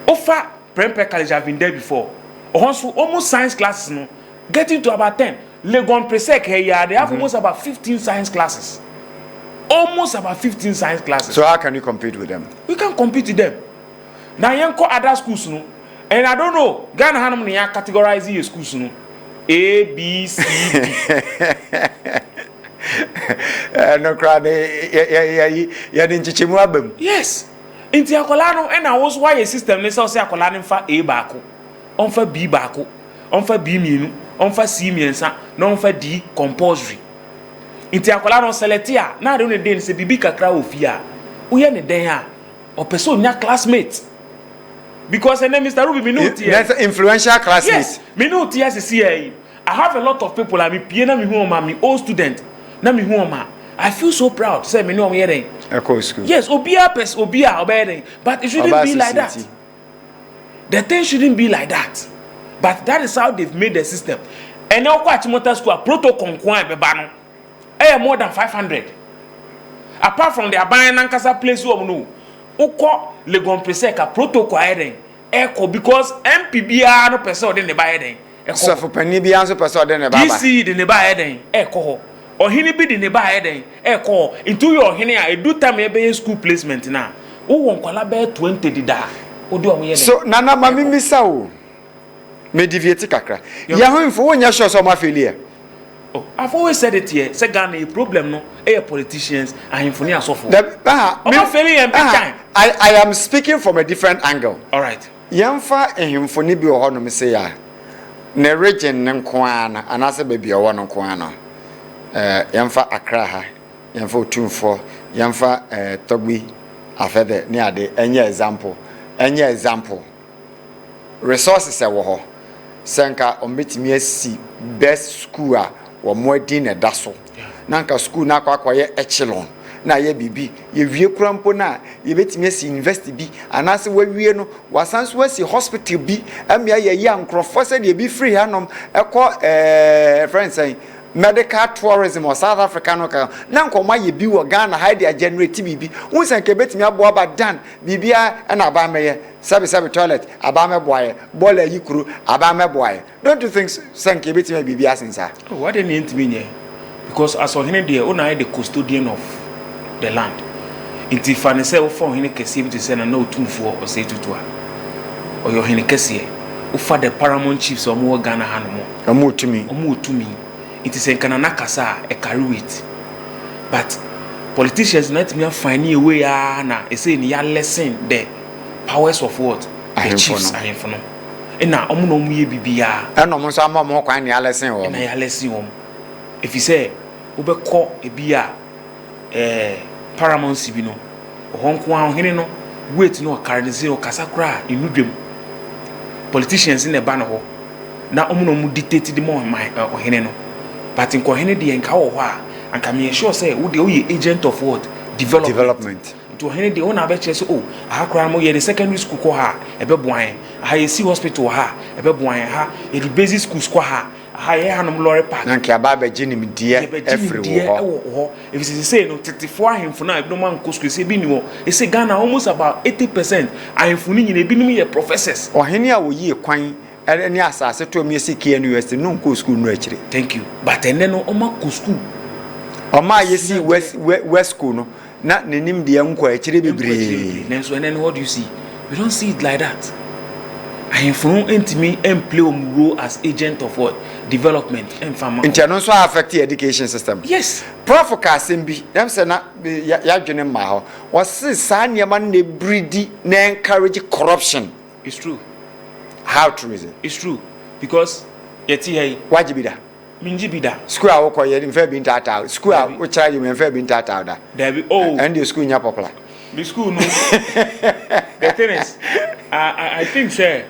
Offer Prempe College have been there before. Also, almost science classes, getting to about 10. Legon Presec here, they have almost about 15 science classes. Almost about 15 science classes. So how can you compete with them? We can compete with them. Now you call other schools, and I don't know. Ghana Hanum ni categorize your schools, A, B, C, D. No crowd. Yes. Inti akolano and I was why a system let's say akolano fa A bako, on fa B bako, on fa B minu, on fa C miensa na on fa D compulsory inti akola no select a na de no dey se bibi kakra ofia wo ye ne den a o person nya classmate because and then Mr. Ruby me know that's influential classmate. Yes, me know TSC. I have a lot of people. I be piano me who me old student. Na me who I feel so proud. Say me know me here. School. Yes, obia obey. But it shouldn't be like that. The thing shouldn't be like that. But that is how they've made the system. And now kwa Achimota school protocol kwa be ba no. More than 500. Apart from the Abayan Nankasa place who no. Oko Legon Preseka protocol because MPBR no person den ne ba eden. So for penny bi answer person den ne ba. DC den ne ba eden eko. Ohini bi den ne ba eden eko. Into your ohini a do time e be school placement na. Wo won kwala be 20 dida. Wo do omo ye. So nana mami misa o. Me deviate kakra. Ya ho info wonya sure so ma failure. Oh, I've always said it here. Say Ghana a problem no. Politicians and infoni asofo. I am speaking from a different angle. All right. Yamfa infoni bi ho no me say ya. Na region nko ana anase ba bi o no nko ana. Yamfa Accra ha. Yamfa Otumfo, yamfa Togbi afede ne ade enye example. Resources e wo ho. Senka ombetimi asi best school a wo modin e daso nanka school na akwa ye echelon na ye bibi ye wie kurampo na ye betimi asi university bi anase wawie no wasanso asi hospital bi amia ye ya nkrofo se de bi free hanom ekọ friends say medical tourism or South Africa no ka na nkoma ye bi wo Ghana high dia generate bibi unsan ke betimi abo aba dan bibia na aba meye sabi toilet aba me boye bola yikuru aba me boye. Don't you think sanke betimi bibia sensa? What they need to mean because as ohene there una the custodian of the land inti fane say ofo ohene kese bi to say na otumfo o say tutua o yo ohene kese ufa the paramount chiefs o mo Ghana hanomo omo otumi it is a Kanana Kasa a carry weight. But politicians not me find a way na say in ya lesson the powers of what the chiefs are in for no. And now no mu bibia. And no mo so mo kwan ya lesson wo. Na ya lesson wo. If you say obekọ ebia paramount bi no. Ohonko ahene no wait no carry say o kasakura inudwem. Politicians in the ban ho. Na no mu dictate the more my ohene no. But in kohene de enka wo ha anka me sure say wo de wo ye agent of what development to ohene de wona be chere say oh aha kra mo ye the secondary school ko ha ebe boan aha ye see hospital ha ebe boan ha ye the basic schools ko ha aha ye hanom lorry park anka aba be ginim die every wo if you say no 34 ahemfo na no man ko school say bi ni wo e say Ghana almost about 80% ahemfo ni nyina bi ni ye professors ohene a wo ye kwan any asase to me see KN University no go school no actually. Thank you. But and then oma go school. Oma you see west school no. Na nenim de enko actually bebre. So and then what do you see? We don't see it like that. I am from entimi and play role as agent of what development and farmer. Internal so affect the education system. Yes. Prof Kasimbi, them say na ya dwene ma ho. Was say niam na breedy na encourage corruption. It's true. How true is it? It's true because yeti hey wajibida minjibida school a wo koye in fair bin tata school a wo charge you in fair bin tata da there be oh and the school nya popular the school no the thing is I think say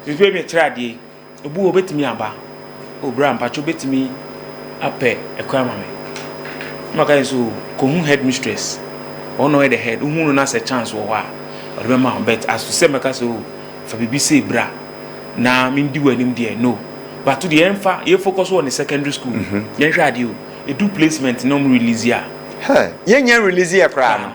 this way me trade obu obetimi aba obra mpacho betimi ape ekwama me maka so ko hu headmistress ono the head hu na say chance wo ha o be ma bet as to say maka so for BBC bra na mindi wanim there no but to the enfa you focus on the secondary school yen radio e do placement no release ya yen release ya crowd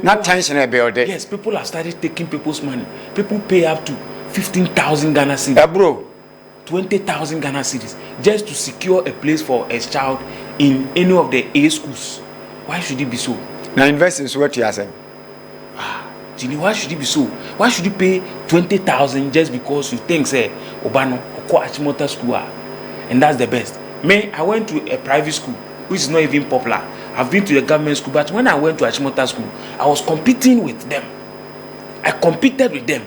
not tension about it. Yes, people have started taking people's money. People pay up to 15,000 Ghana cedis bro 20,000 Ghana cedis just to secure a place for a child in any of the A schools. Why should it be so? Now invest in what you are saying. Why should it be so? Why should you pay 20,000 just because you think say Obano or Achimota school and that's the best? Me, I went to a private school which is not even popular. I've been to the government school, but when I went to Achimota school, I was competing with them. I competed with them.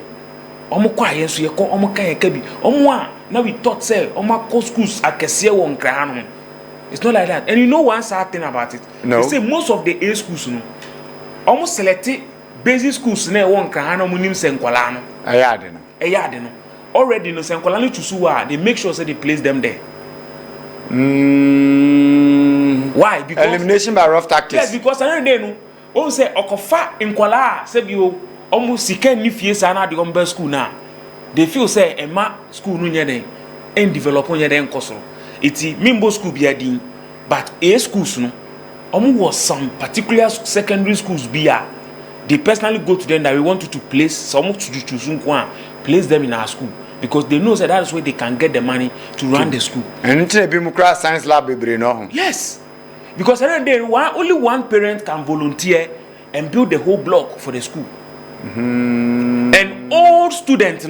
Omo kwa yensu ye ko omo kan ye kebi. Omo a now we thought say oma co schools akese won kra. It's not like that. And you know one sad thing about it? No. They say most of the A schools almost selected basic schools na won kra no munim senkwala no. Ayade no. Already no senkwala no chusuwa, they make sure say they place them there. Why? Because elimination by rough tactics. Yes, because another day no, o say okofa nkwala say bi o almost sika ni fie sa na de omba school na. They feel say ema school no nye den en develop nye den koso. Iti mimbo school be din, but A schools no was some particular secondary schools be they personally go to them that we want you to place some to place them in our school because they know that is where they can get the money to run the school. And be science lab no. Yes, because only one parent can volunteer and build the whole block for the school. And old students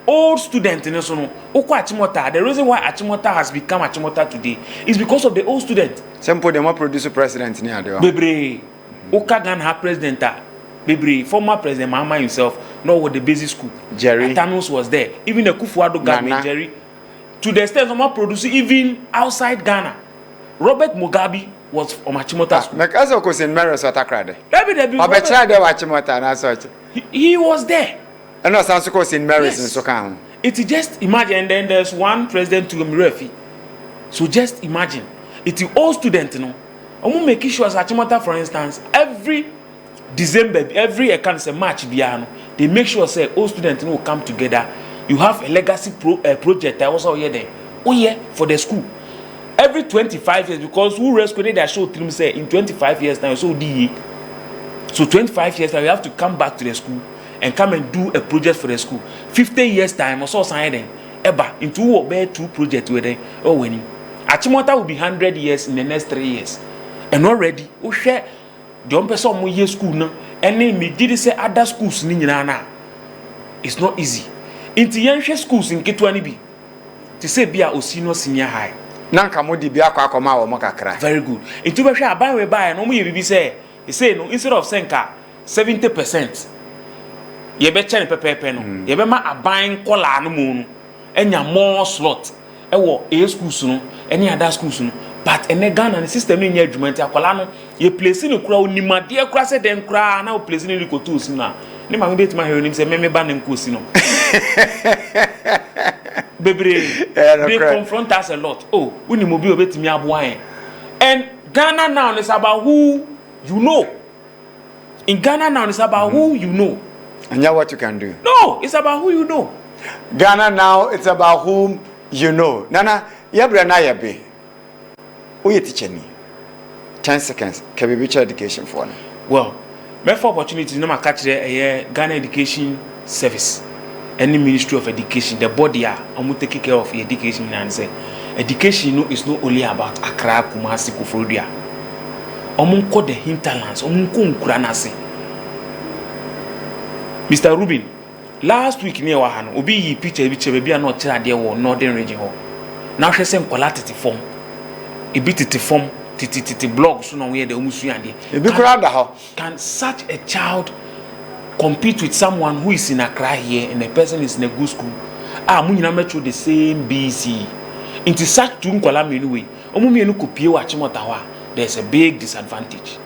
the reason why Achimota has become Achimota today is because of the old student. Simple them produce president near there. Bebre Okagan have president Bebre former president Mahama himself know what the basic school Jerry Thanos was there, even the Kufuado government Jerry to the extent of produce even outside Ghana. Robert Mugabe was from Achimota school. Because of course in Maris Atakrade. He was there. And no sounds of course in Maris and Sokan. It is just imagine, and then there's one president to Mirefi. So just imagine, it's all student, I'm making sure as Achimota, for instance, every December, every March, they make sure say all students will come together. You have a legacy project that also here there. Oh yeah, for the school. Every 25 years, because who rescued that show them say in 25 years now, so DE. So 25 years now, you have to come back to the school and come and do a project for the school. 50 years time or so signing eba into two projects with them. Oh when Achimota will be 100 years in the next 3 years. And already we share the person more year school now. And then me did say other schools ni na. It's not easy. Into young schools in Kitwani bi. To say be a Osino senior high. Nanka modi bi akwa akoma wo makakra. Very good. Into be share aban we buy no mo ye bibi say. He say no instead of senka 70%. Ye be chen pepepe no ye be ma aban kola no mu no enya more slot e wo A schools no any other schools no but ene Ghana the system ni nya adwuma ti akola no ye place ni kura onimade e kura se den kura na o place ni rikoto osi na ni ma me betima he onim se me ba na nko osi no bebre they confront us a lot. Oh uni mo bi obetimi aboan and Ghana now is about who you know. In Ghana now it's about who you know. And yeah, what you can do. No, it's about who you know. Ghana now, it's about whom you know. Nana, yabra na yabe. Who you teaching me? 10 seconds. Can we reach education for now? Well, my for opportunity no catch the Ghana Education Service. Any Ministry of Education, the body I'm taking care of education and say education is not only about Accra, Kumasi, Koforidua. Omunko the hinterlands, omunko nkranase. Mr. Rubin, last week near Wahano, Obi yi picture be not there northern region. Now she sent quality form. A bit form, blog soon on where the Umusu and can such a child compete with someone who is in Accra here and the person is in a good school? Munina metro the same BC. Into such two anyway. Omumi kopie wa Chimotawa. There's a big disadvantage.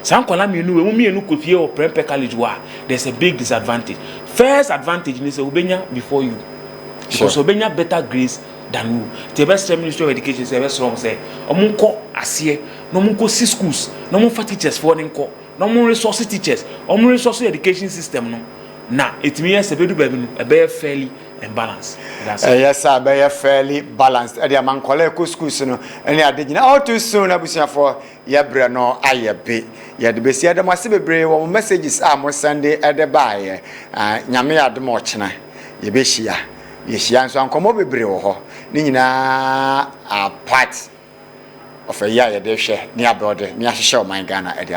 Some call me or Prempe College. There's a big disadvantage. First advantage is Obenya before you. Because Obenya better grades than you. The best Ministry of Education service wrong say, Omunko Asie, no munko si schools, no more teachers for Ninko, no more resource teachers, no more resource education system. No. Now, it means a very fairly and balanced. Yes, sir, very fairly balanced. And the man collect schools, and I did all too soon. I was for Yabra no Ayabe. Ya the best the massive brave messages are more Sunday at the buyer. Yamia the Mochna, Yabeshia. Yes, young son come over brave. Nina a part of a year, they share near brother, near show my Ghana at the